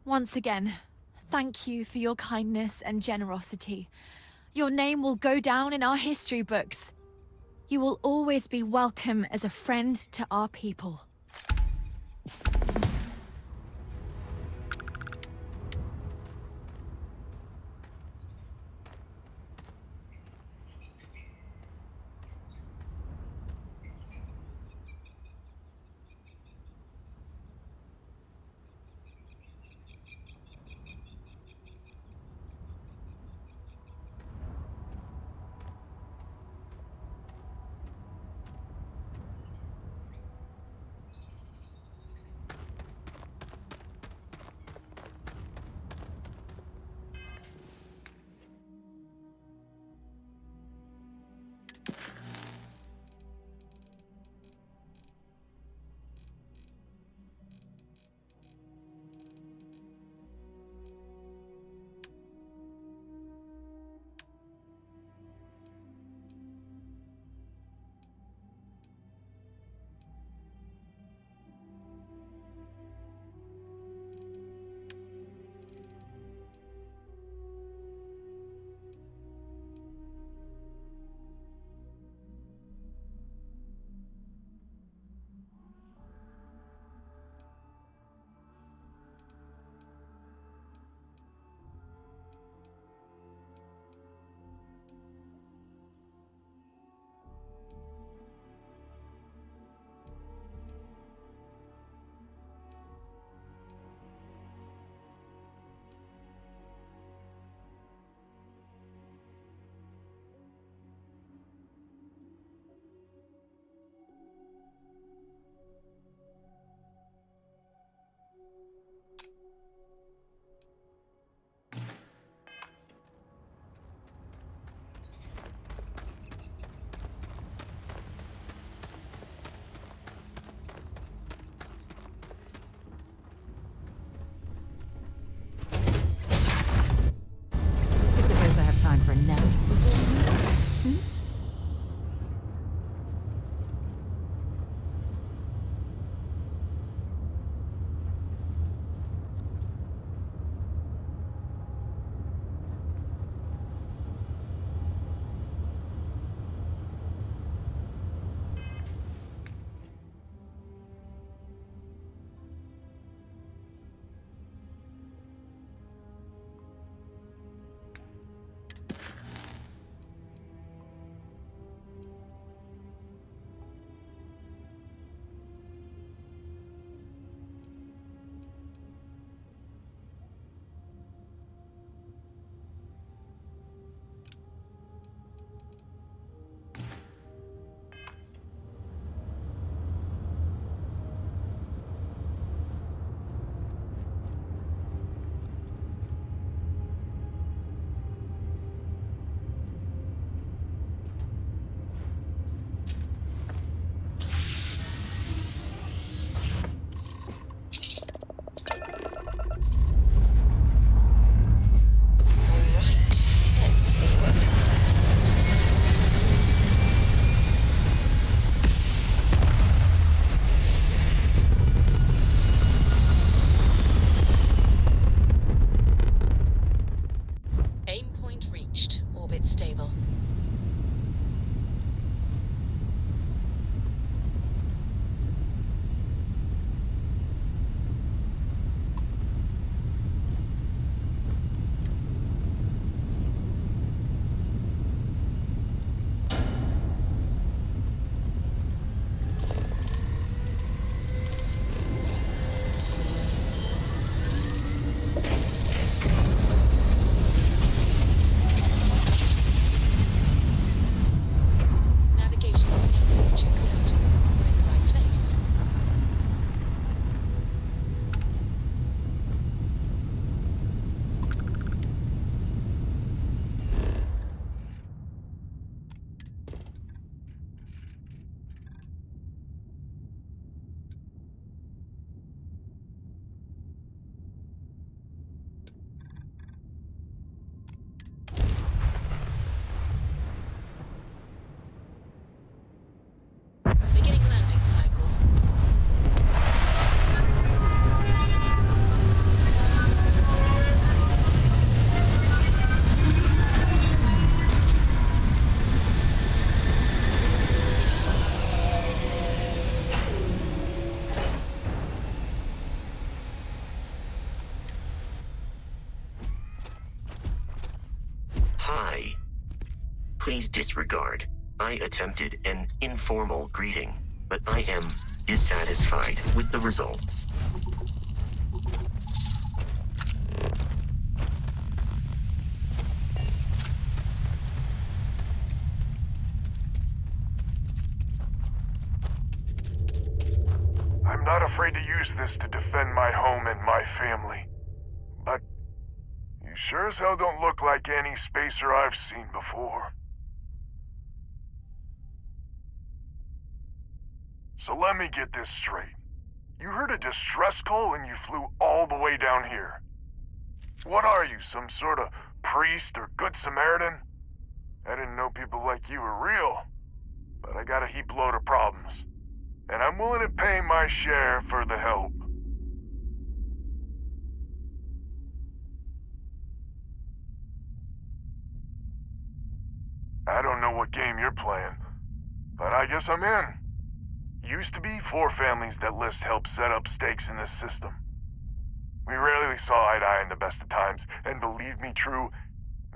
Once again, thank you for your kindness and generosity. Your name will go down in our history books. You will always be welcome as a friend to our people. Please disregard. I attempted an informal greeting, but I am dissatisfied with the results. I'm not afraid to use this to defend my home and my family. But you sure as hell don't look like any spacer I've seen before. So let me get this straight. You heard a distress call and you flew all the way down here. What are you, some sort of priest or good Samaritan? I didn't know people like you were real, but I got a heap load of problems. And I'm willing to pay my share for the help. I don't know what game you're playing, but I guess I'm in. Used to be 4 families that list help set up stakes in this system. We rarely saw eye to eye in the best of times, and believe me true,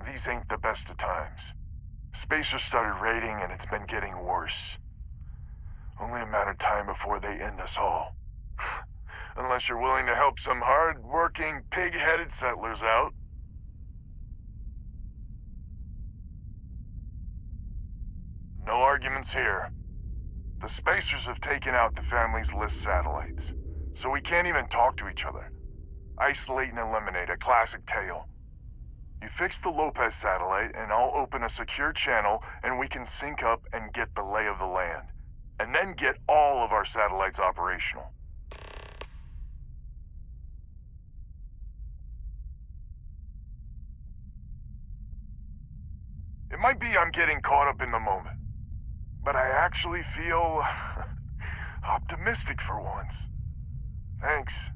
these ain't the best of times. Spacers started raiding and it's been getting worse. Only a matter of time before they end us all. Unless you're willing to help some hard-working, pig-headed settlers out. No arguments here. The Spacers have taken out the family's list satellites, so we can't even talk to each other. Isolate and eliminate, a classic tale. You fix the Lopez satellite, and I'll open a secure channel, and we can sync up and get the lay of the land. And then get all of our satellites operational. It might be I'm getting caught up in the moment, but I actually feel optimistic for once. Thanks.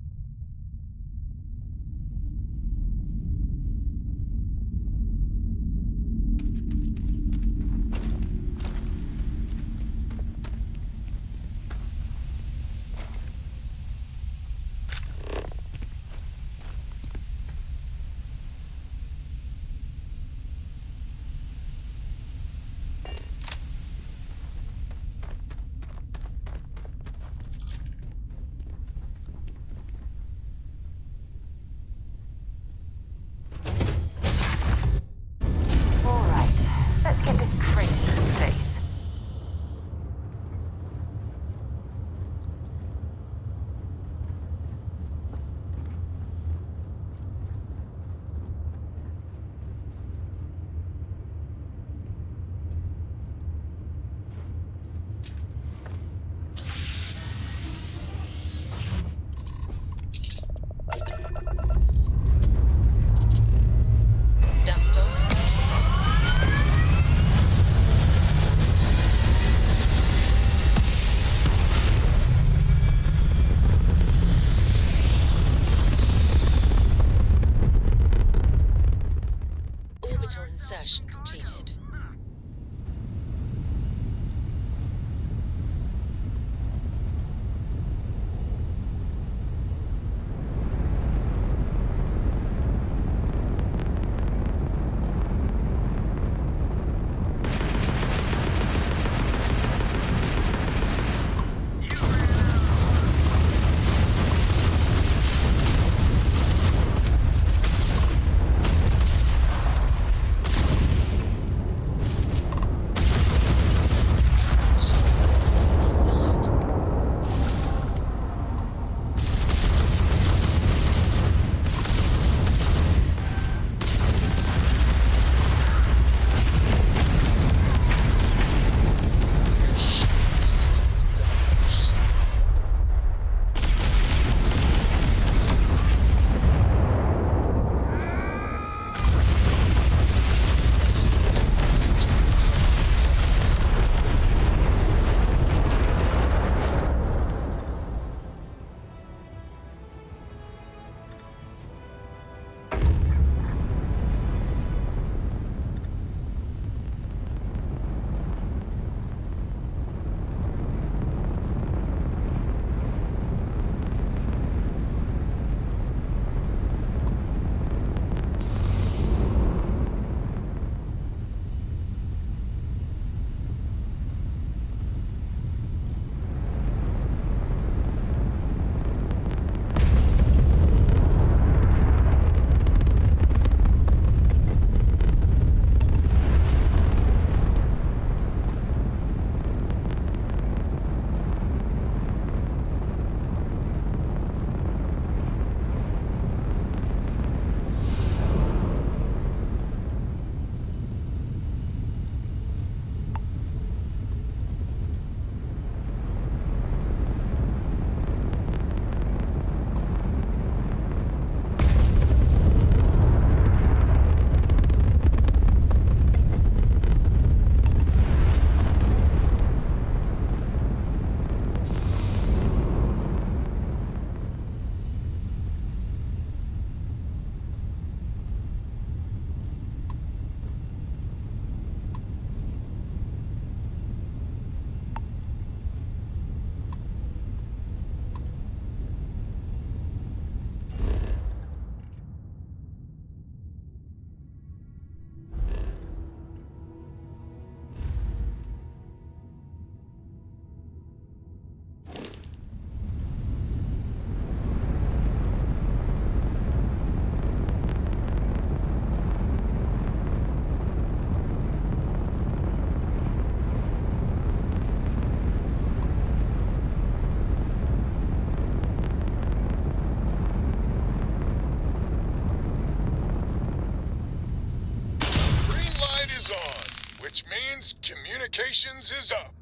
Which means communications is up.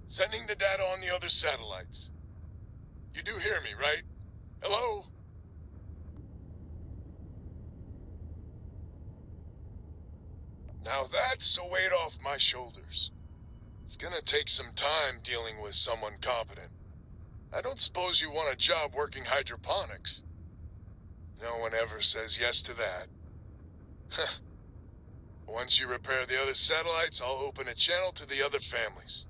Sending the data on the other satellites. You do hear me, right? Hello? Now that's a weight off my shoulders. It's gonna take some time dealing with someone competent. I don't suppose you want a job working hydroponics. No one ever says yes to that. Once you repair the other satellites, I'll open a channel to the other families.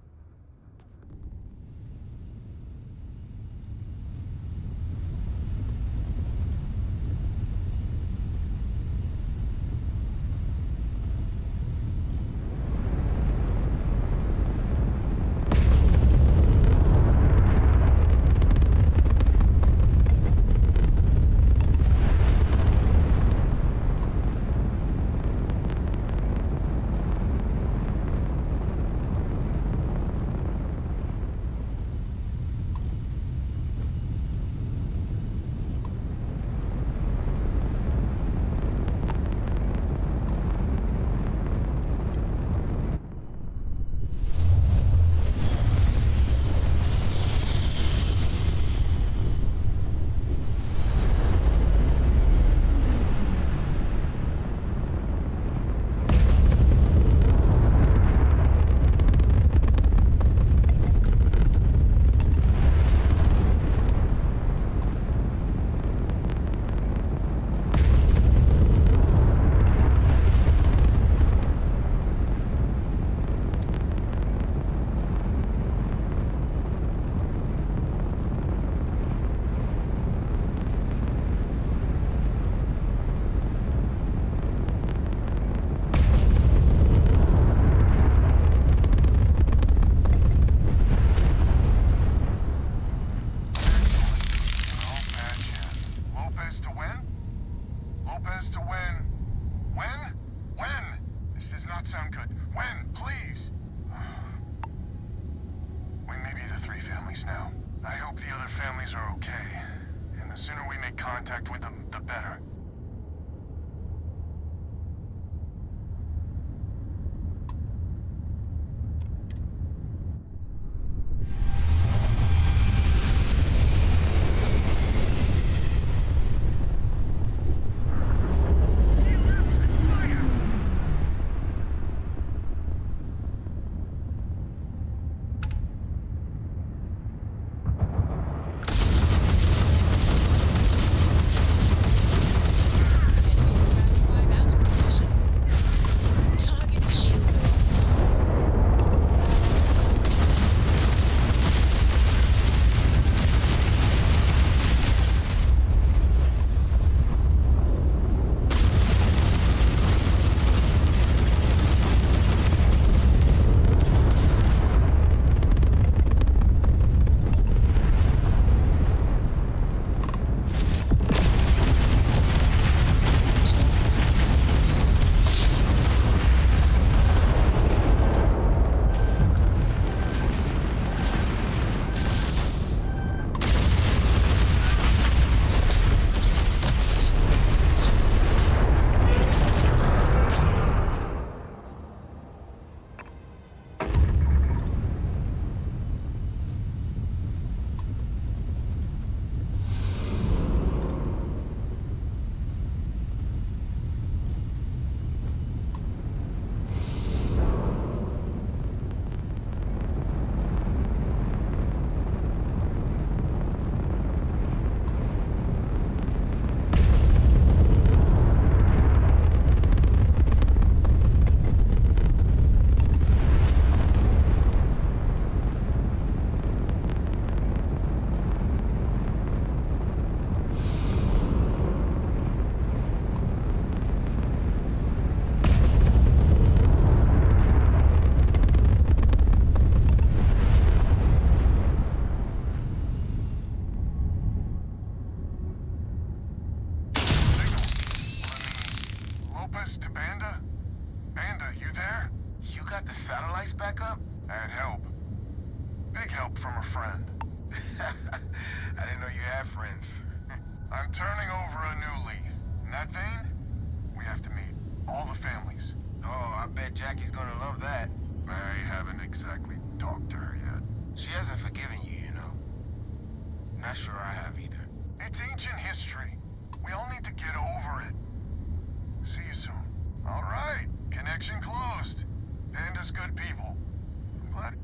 I have either. It's ancient history. We all need to get over it. See you soon. All right. Connection closed. Panda's good people. I'm glad.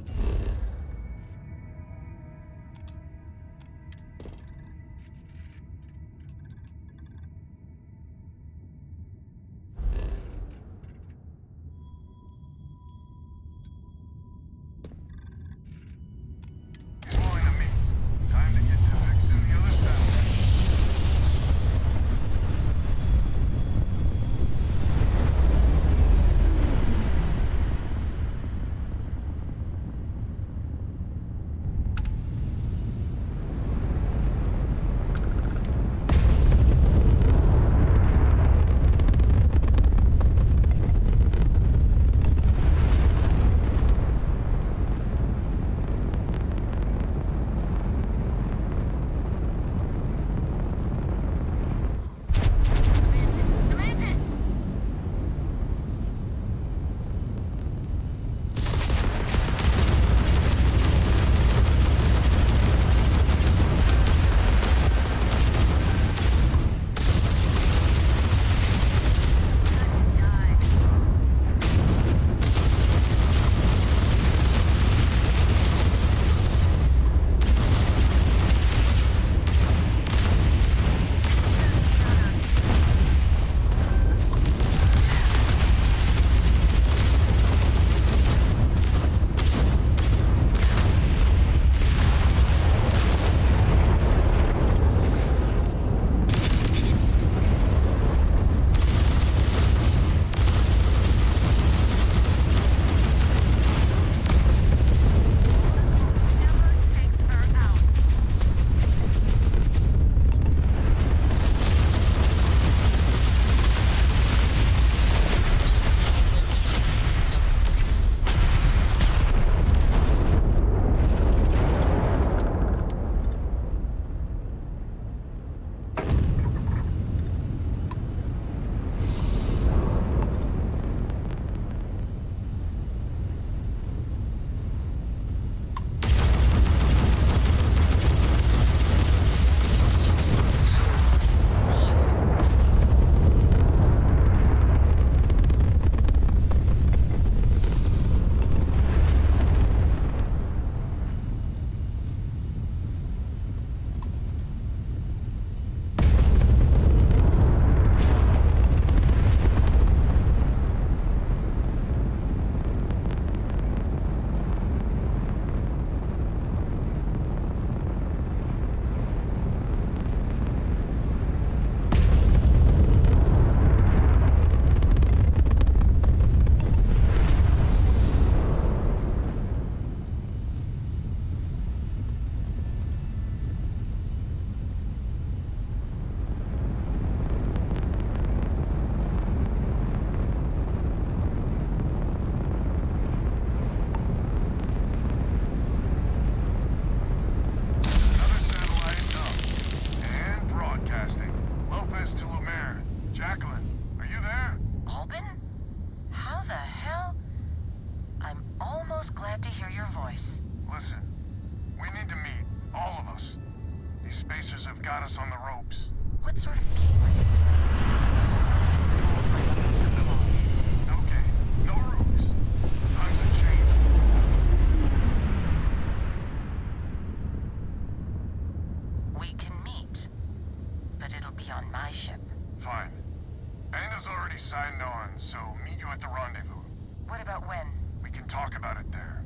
Signed on, so meet you at the rendezvous. What about when? We can talk about it there.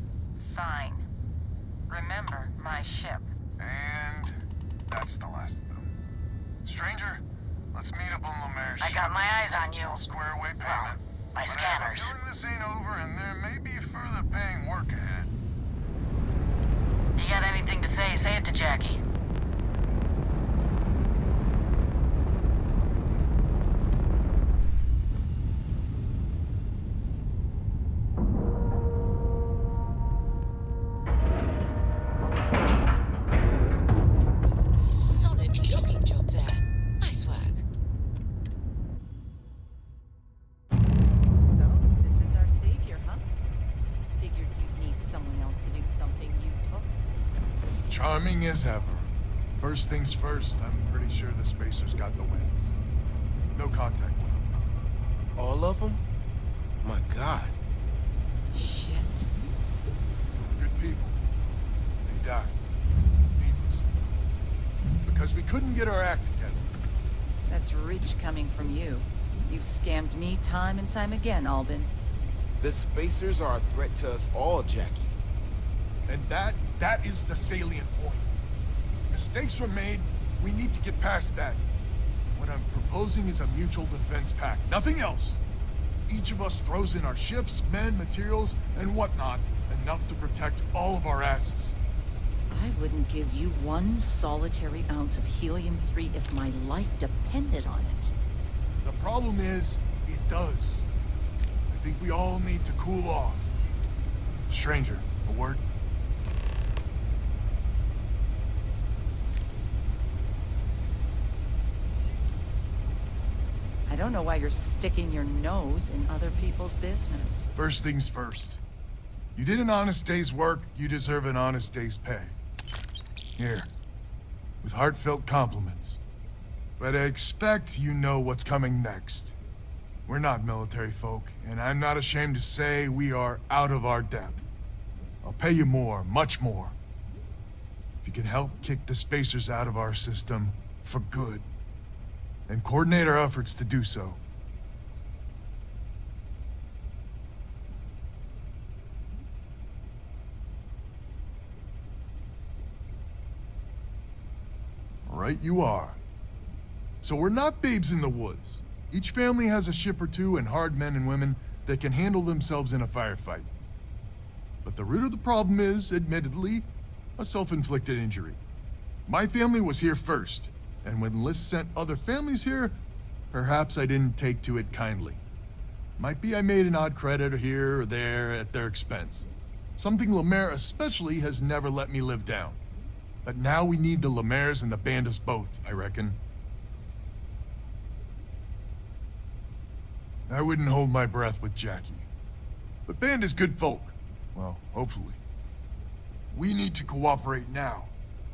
Fine. Remember, my ship. And that's the last of them. Stranger, let's meet up on Lemaire's I got my eyes on you. I'll square away payment. Well, my but scanners. I have a feeling this ain't over, and there may be further paying work ahead. You got anything to say? Say it to Jackie. Charming as ever. First things first, I'm pretty sure the Spacers got the wins. No contact with them. All of them? My God. Shit. They were good people. They died. Needlessly. Because we couldn't get our act together. That's rich coming from you. You've scammed me time and time again, Albin. The Spacers are a threat to us all, Jackie. And that is the salient point. Mistakes were made, we need to get past that. What I'm proposing is a mutual defense pact, nothing else. Each of us throws in our ships, men, materials, and whatnot, enough to protect all of our asses. I wouldn't give you one solitary ounce of helium-3 if my life depended on it. The problem is, it does. I think we all need to cool off. Stranger, a word? I don't know why you're sticking your nose in other people's business. First things first. You did an honest day's work, you deserve an honest day's pay. Here, with heartfelt compliments. But I expect you know what's coming next. We're not military folk, and I'm not ashamed to say we are out of our depth. I'll pay you more, much more. If you can help kick the Spacers out of our system for good, and coordinate our efforts to do so. Right you are. So we're not babes in the woods. Each family has a ship or two and hard men and women that can handle themselves in a firefight. But the root of the problem is, admittedly, a self-inflicted injury. My family was here first, and when Liz sent other families here, perhaps I didn't take to it kindly. Might be I made an odd credit here or there at their expense. Something Lemaire especially has never let me live down. But now we need the Lemaires and the Bandits both, I reckon. I wouldn't hold my breath with Jackie. But Band is good folk. Well, hopefully. We need to cooperate now,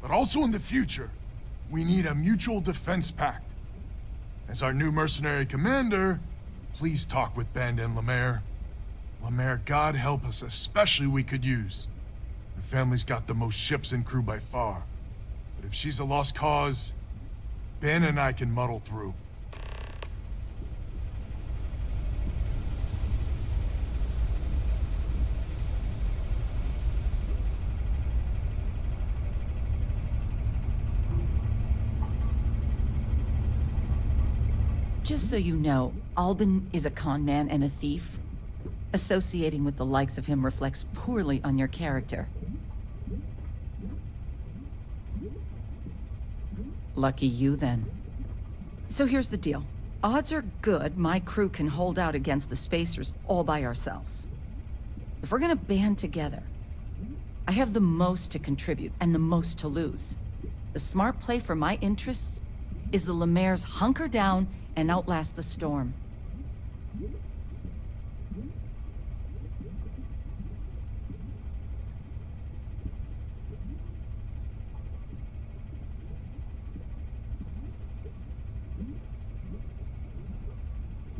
but also in the future. We need a mutual defense pact. As our new mercenary commander, please talk with Band and Lemaire. Lemaire, God help us, especially we could use. Her family's got the most ships and crew by far. But if she's a lost cause, Ben and I can muddle through. Just so you know, Albin is a con man and a thief. Associating with the likes of him reflects poorly on your character. Lucky you, then. So here's the deal. Odds are good my crew can hold out against the Spacers all by ourselves. If we're gonna band together, I have the most to contribute and the most to lose. The smart play for my interests is the Lemaire's hunker down and outlast the storm.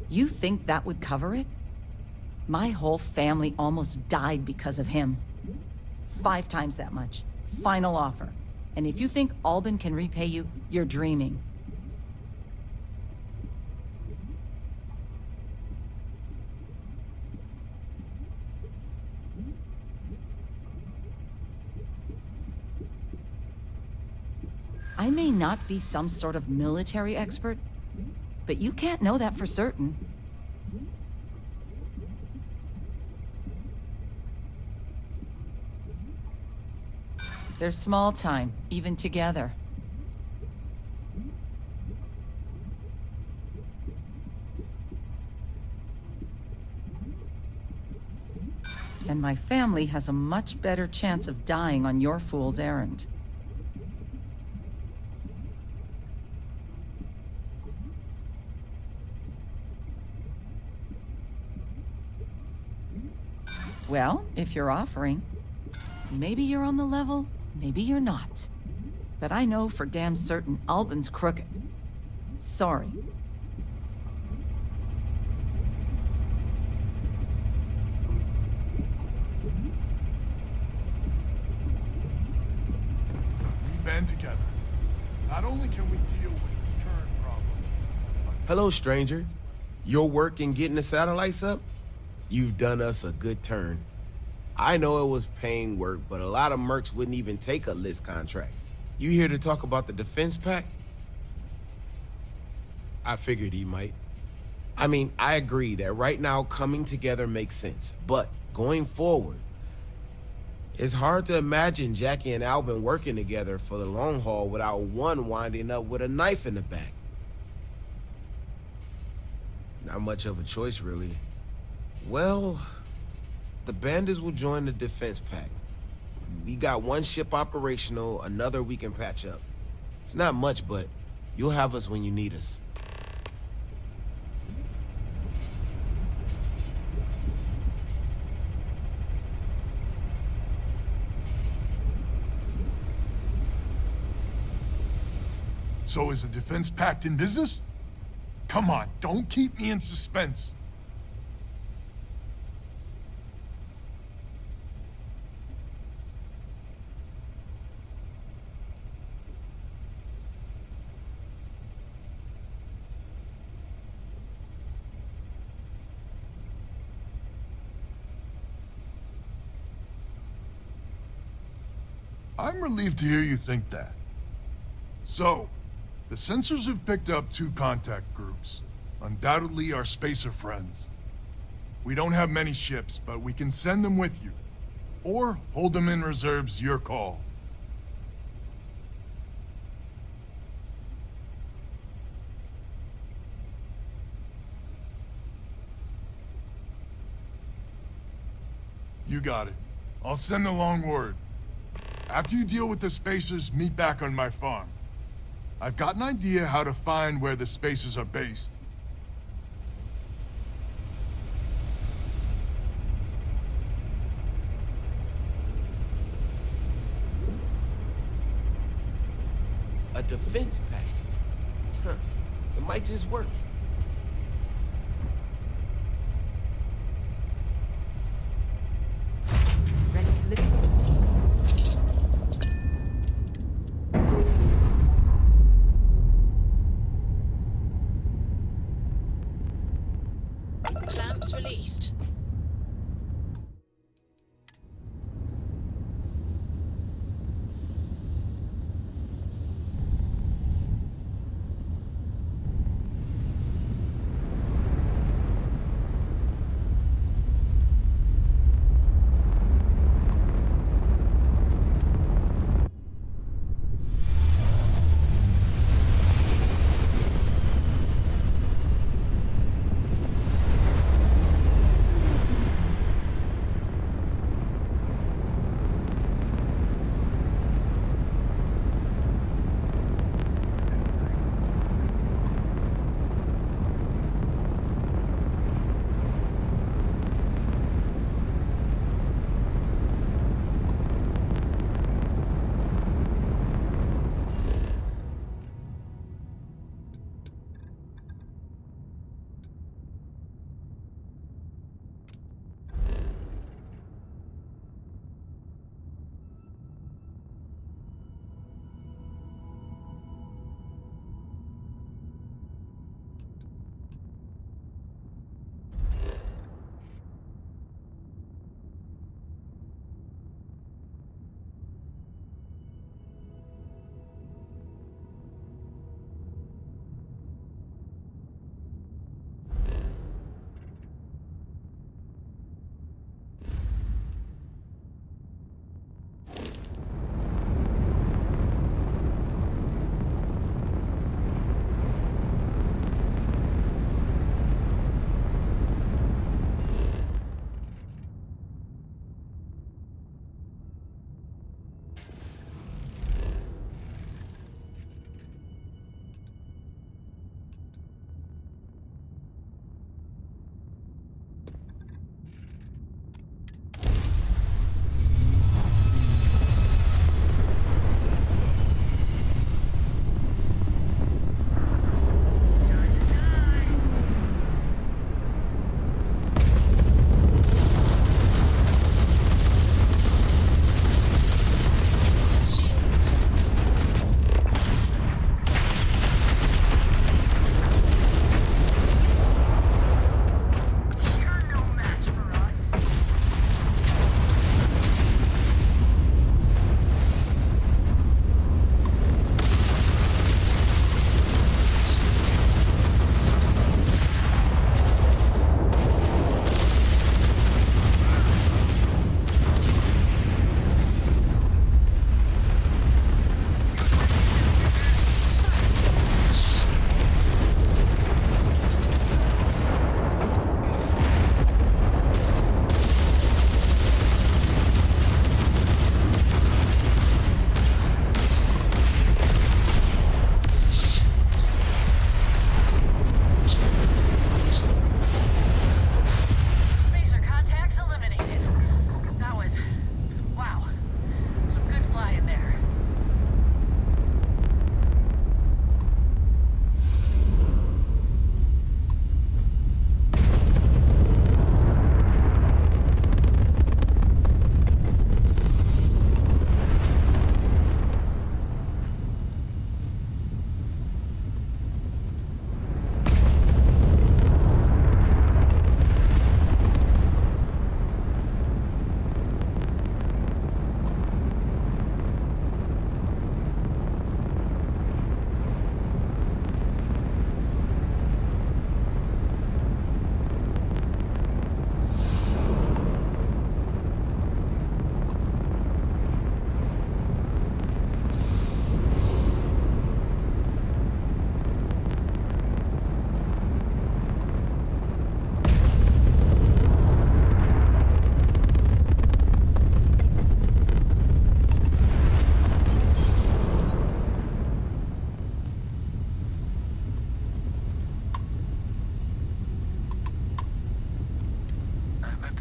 You think that would cover it? My whole family almost died because of him. 5 times that much. Final offer. And if you think Albin can repay you, you're dreaming. I may not be some sort of military expert, but you can't know that for certain. They're small time, even together. And my family has a much better chance of dying on your fool's errand. Well, if you're offering, maybe you're on the level, maybe you're not. but I know for damn certain Albin's crooked. Sorry. We band together. Not only can we deal with the current problem, Hello, stranger. Your work in getting the satellites up? You've done us a good turn. I know it was paying work, but a lot of mercs wouldn't even take a list contract. You here to talk about the defense pack? I figured he might. I mean, I agree that right now coming together makes sense, but going forward, it's hard to imagine Jackie and Albin working together for the long haul without one winding up with a knife in the back. Not much of a choice, really. Well, the bandits will join the defense pack. We got one ship operational, another we can patch up. It's not much, but you'll have us when you need us. So is the defense pact in business? Come on, don't keep me in suspense. I'm relieved to hear you think that. So, the sensors have picked up 2 contact groups. Undoubtedly our spacer friends. We don't have many ships, but we can send them with you. Or hold them in reserve's your call. You got it. I'll send the long word. After you deal with the spacers, meet back on my farm. I've got an idea how to find where the spacers are based. A defense pack? Huh. It might just work. Ready to live? Clamps released.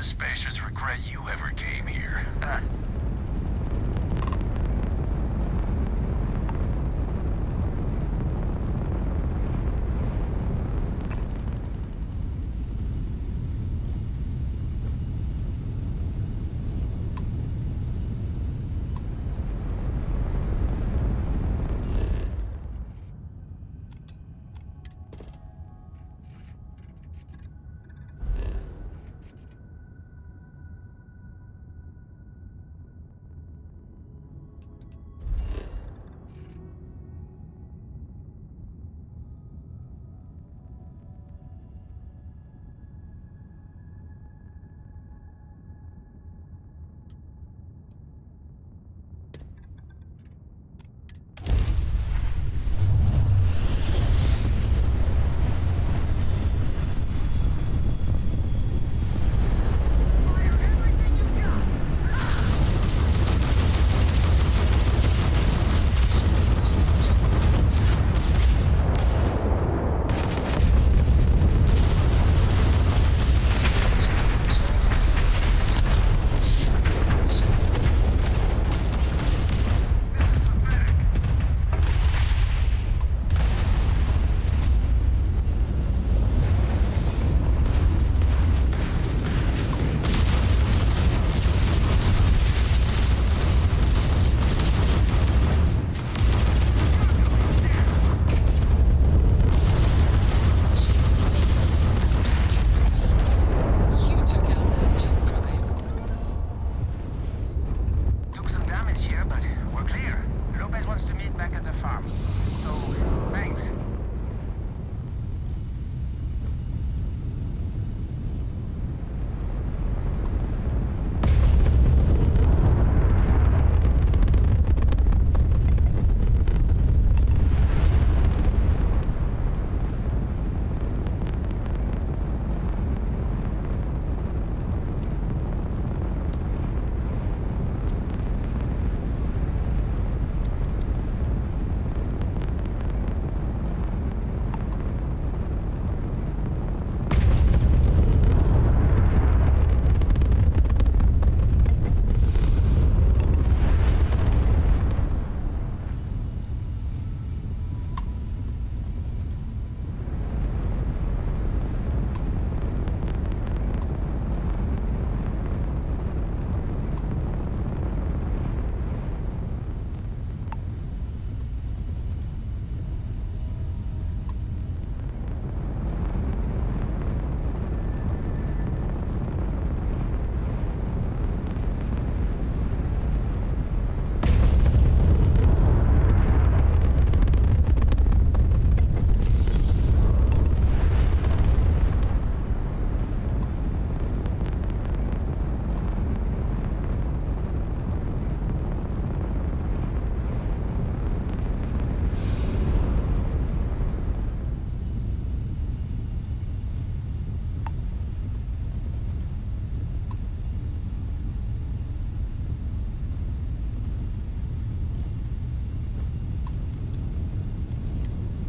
spacers regret you ever came here.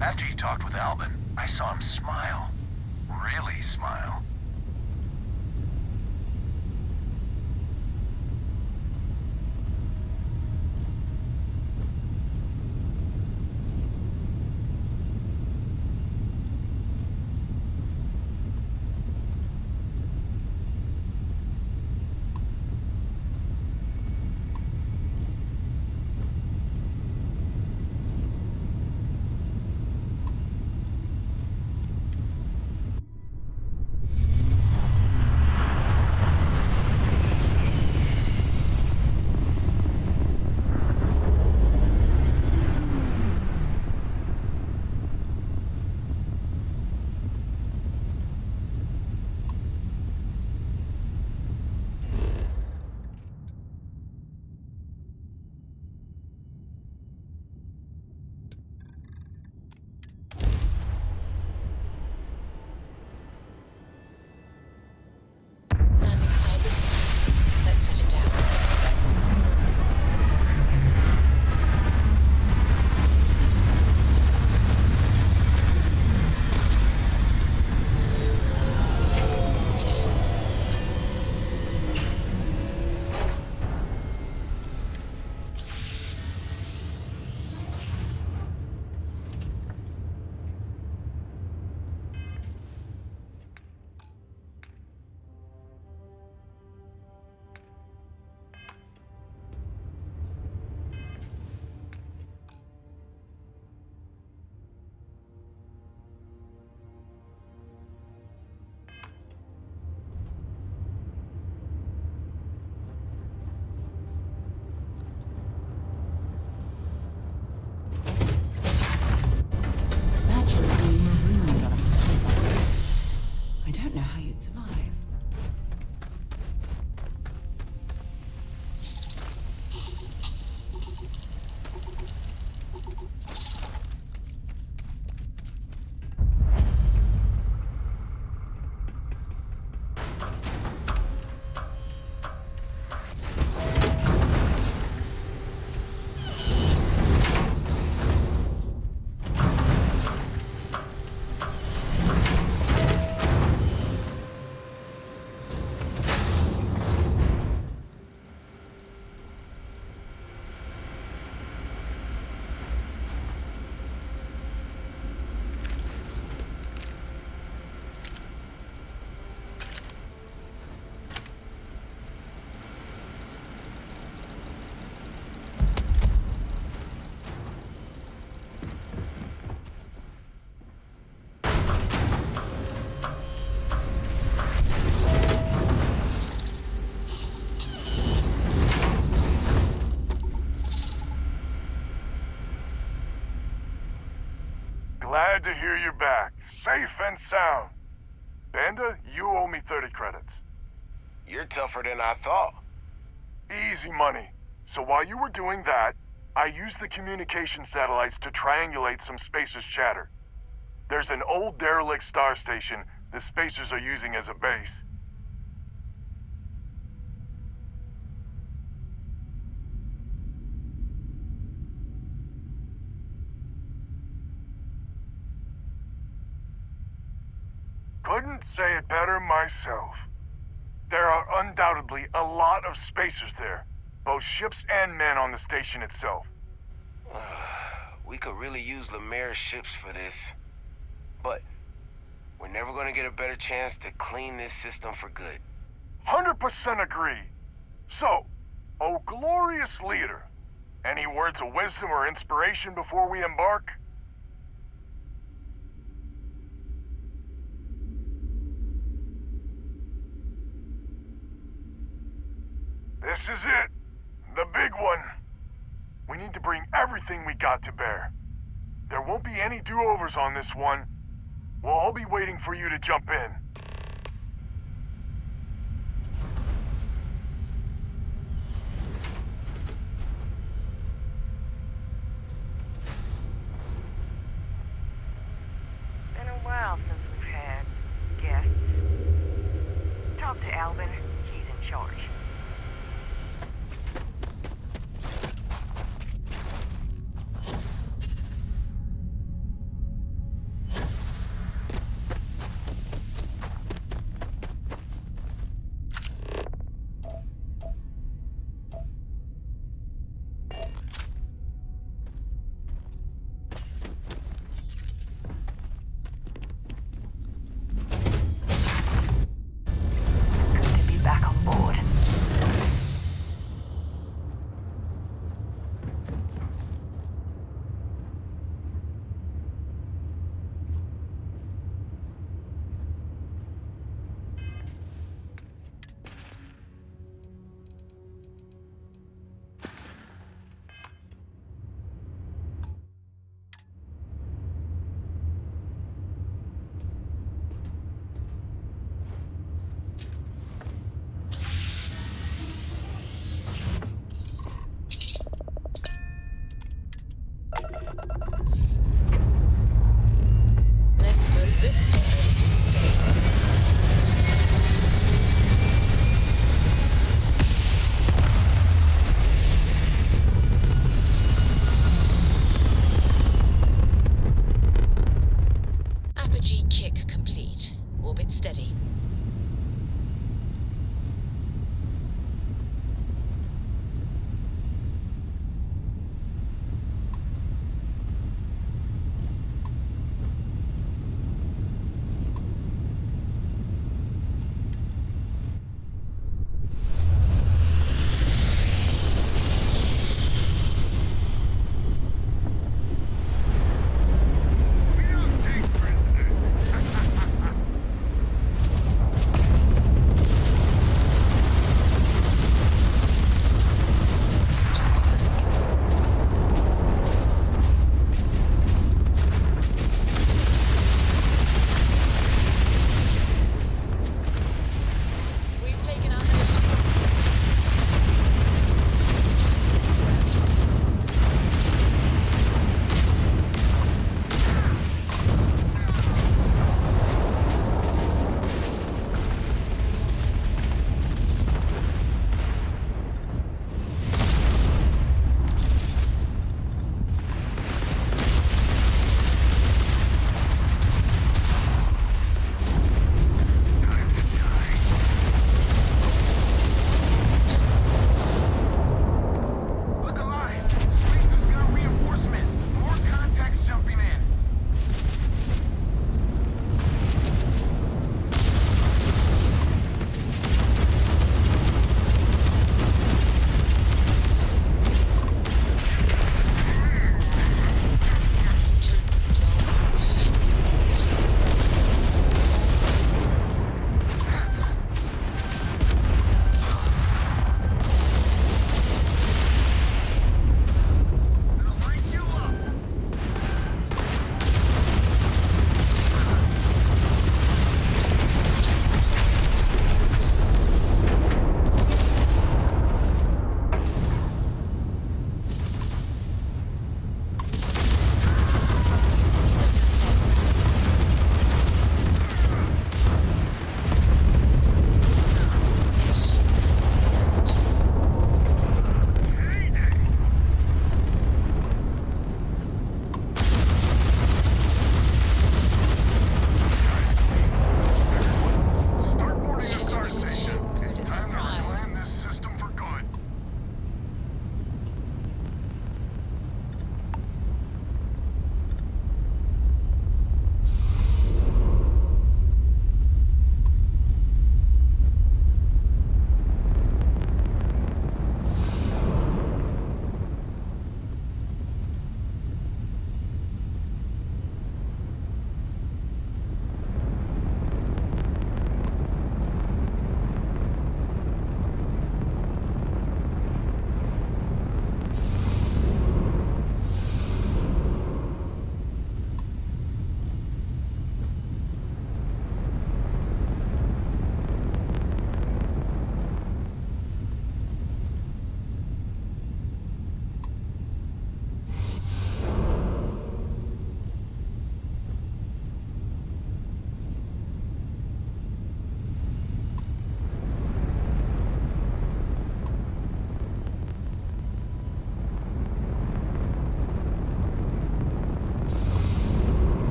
After you talked with Alvin, I saw him smile. Really smile. Glad to hear you're back, safe and sound. Banda, you owe me 30 credits. You're tougher than I thought. Easy money. So while you were doing that, I used the communication satellites to triangulate some Spacers chatter. There's an old derelict star station the Spacers are using as a base. Couldn't say it better myself. There are undoubtedly a lot of Spacers there, both ships and men on the station itself. We could really use Lemaire's ships for this. But we're never gonna get a better chance to clean this system for good. 100% agree. So, oh glorious leader, any words of wisdom or inspiration before we embark? This is it. The big one. We need to bring everything we got to bear. There won't be any do-overs on this one. We'll all be waiting for you to jump in. Been a while since we've had guests. Talk to Albin. He's in charge.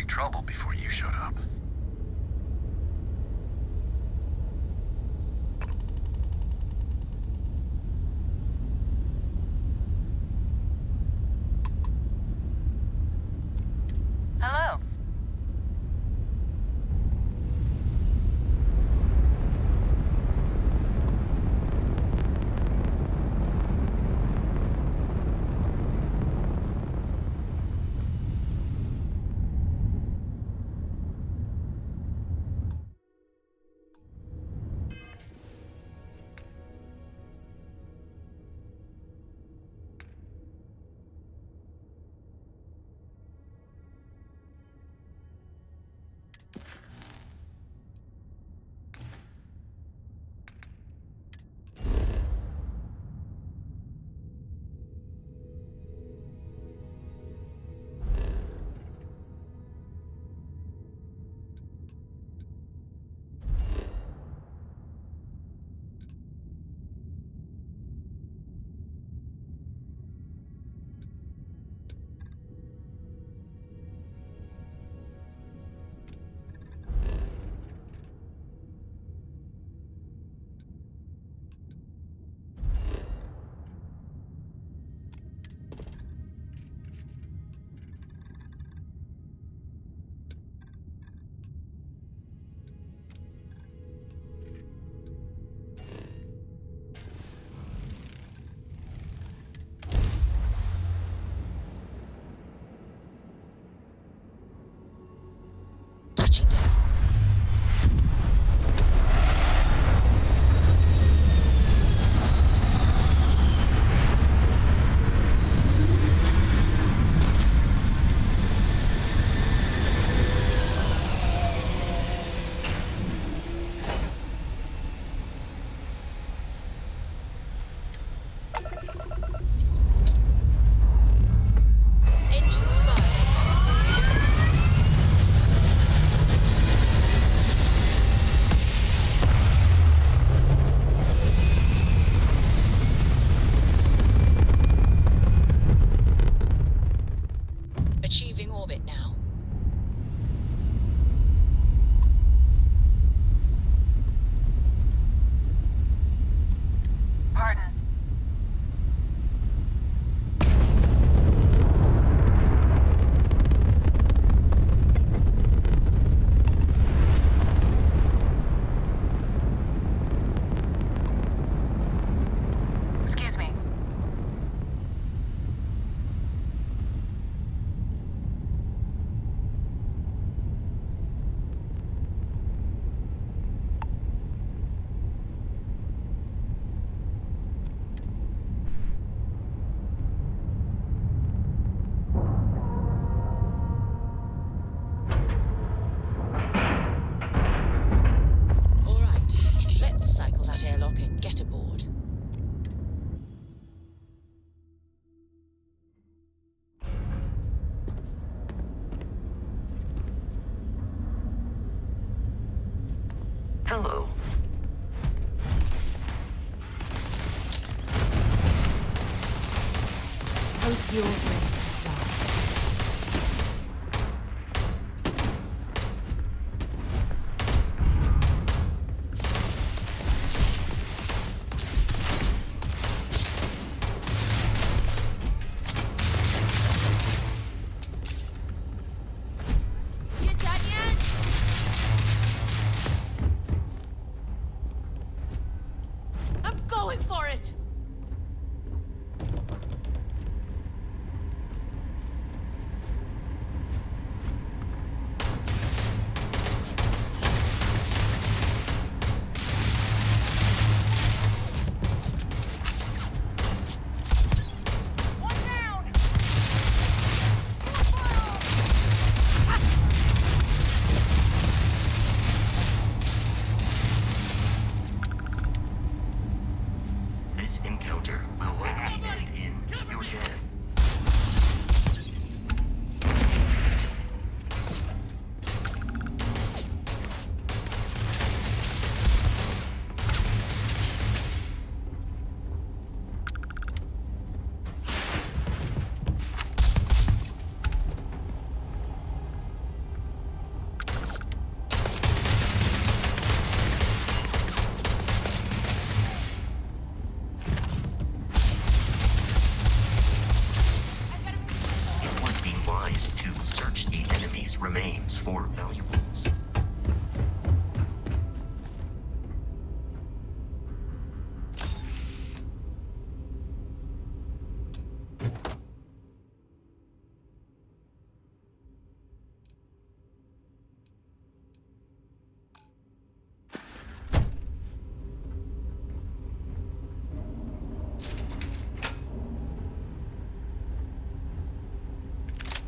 big trouble before you showed up. Hello. Touching down. Engines firing. Achieving orbit now. Pardon. Excuse me. All right, let's cycle that airlock and get aboard. Hello. Hope you're ready to die. You done yet? I'm going for it!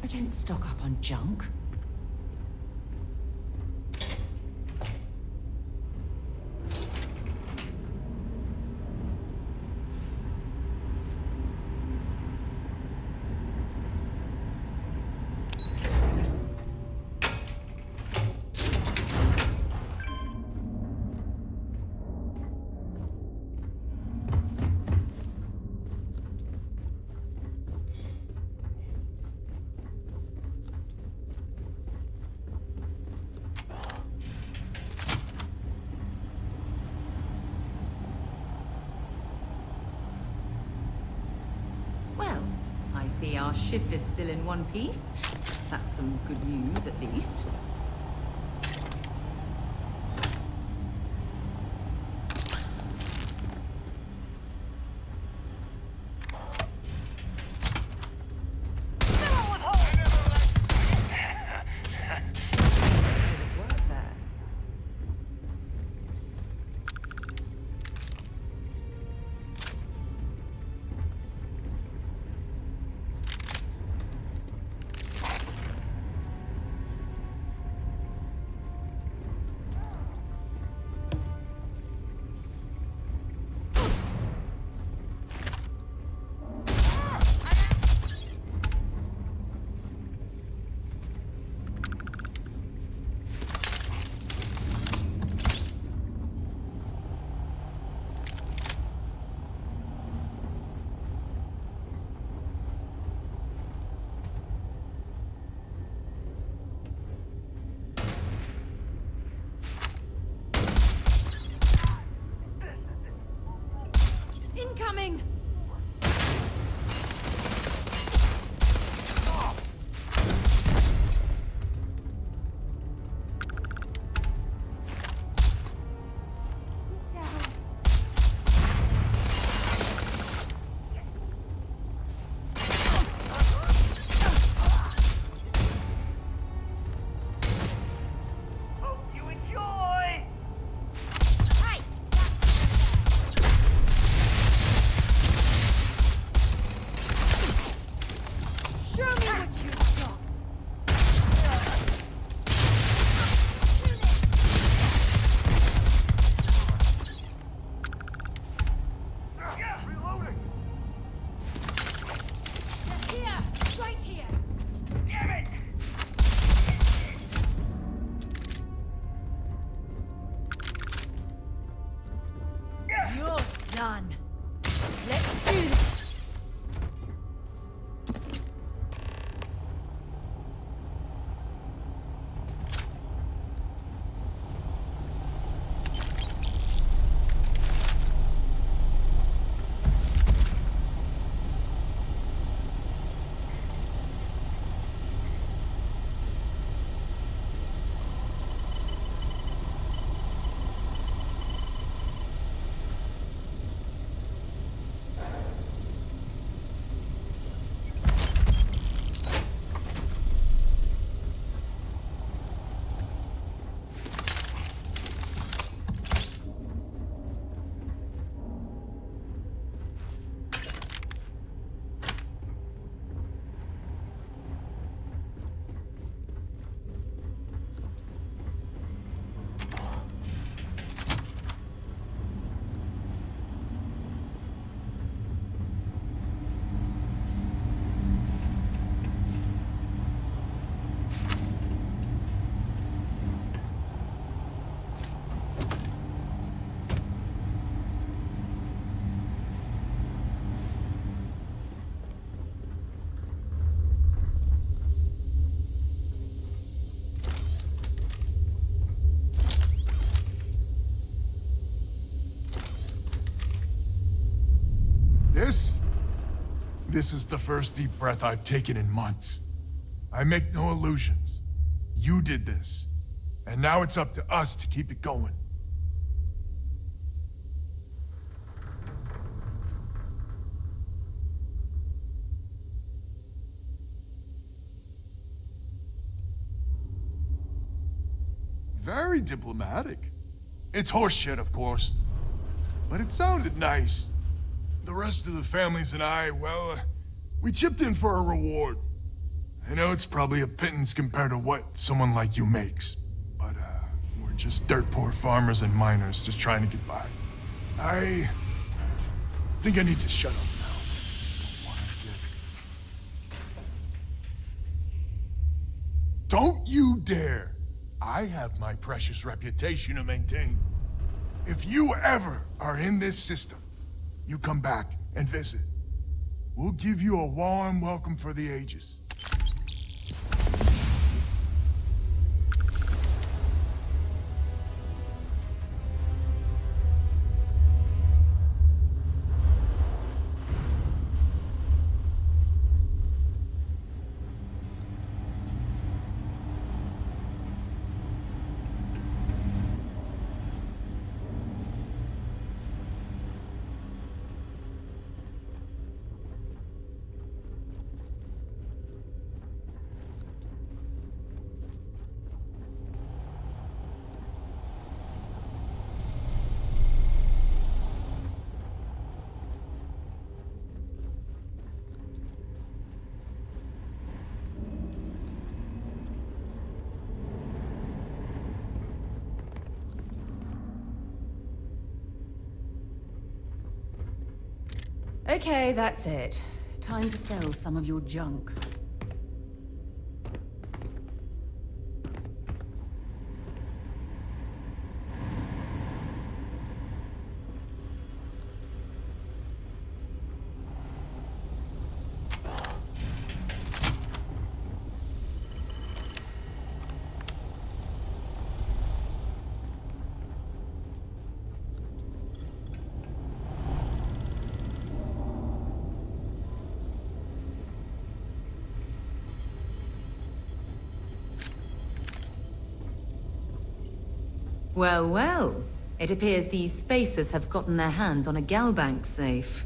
I didn't stock up on junk. I see our ship is still in one piece. That's some good news, at least. Incoming! Done. Let's do this. This is the first deep breath I've taken in months. I make no illusions. You did this. And now it's up to us to keep it going. Very diplomatic. It's horseshit, of course. But it sounded nice. The rest of the families and I, well, we chipped in for a reward. I know it's probably a pittance compared to what someone like you makes, but we're just dirt poor farmers and miners just trying to get by. I think I need to shut up now. Don't you dare! I have my precious reputation to maintain. If you ever are in this system, you come back and visit. We'll give you a warm welcome for the ages. Okay, that's it. Time to sell some of your junk. Well, well. It appears these spacers have gotten their hands on a Galbank safe.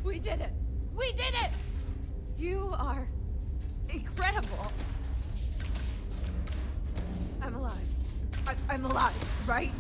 We did it! We did it! You are incredible. I'm alive. I'm alive, right?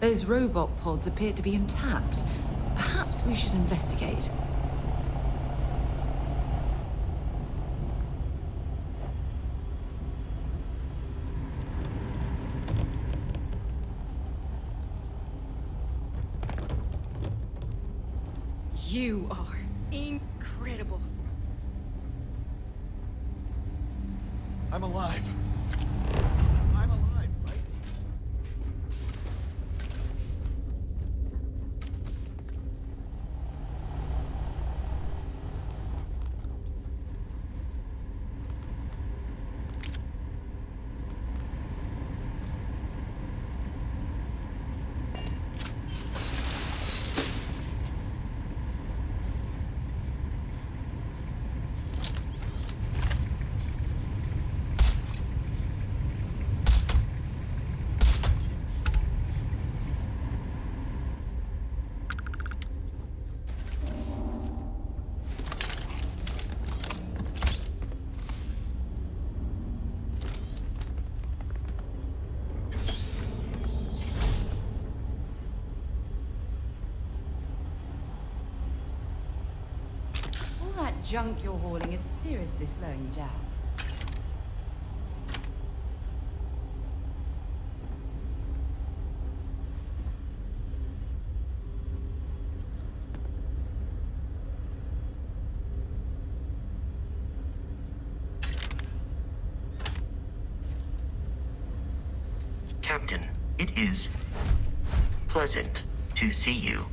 Those robot pods appear to be intact. Perhaps we should investigate. You are incredible. I'm alive. I'm alive, right? Junk you're hauling is seriously slowing you down. Captain, it is pleasant to see you.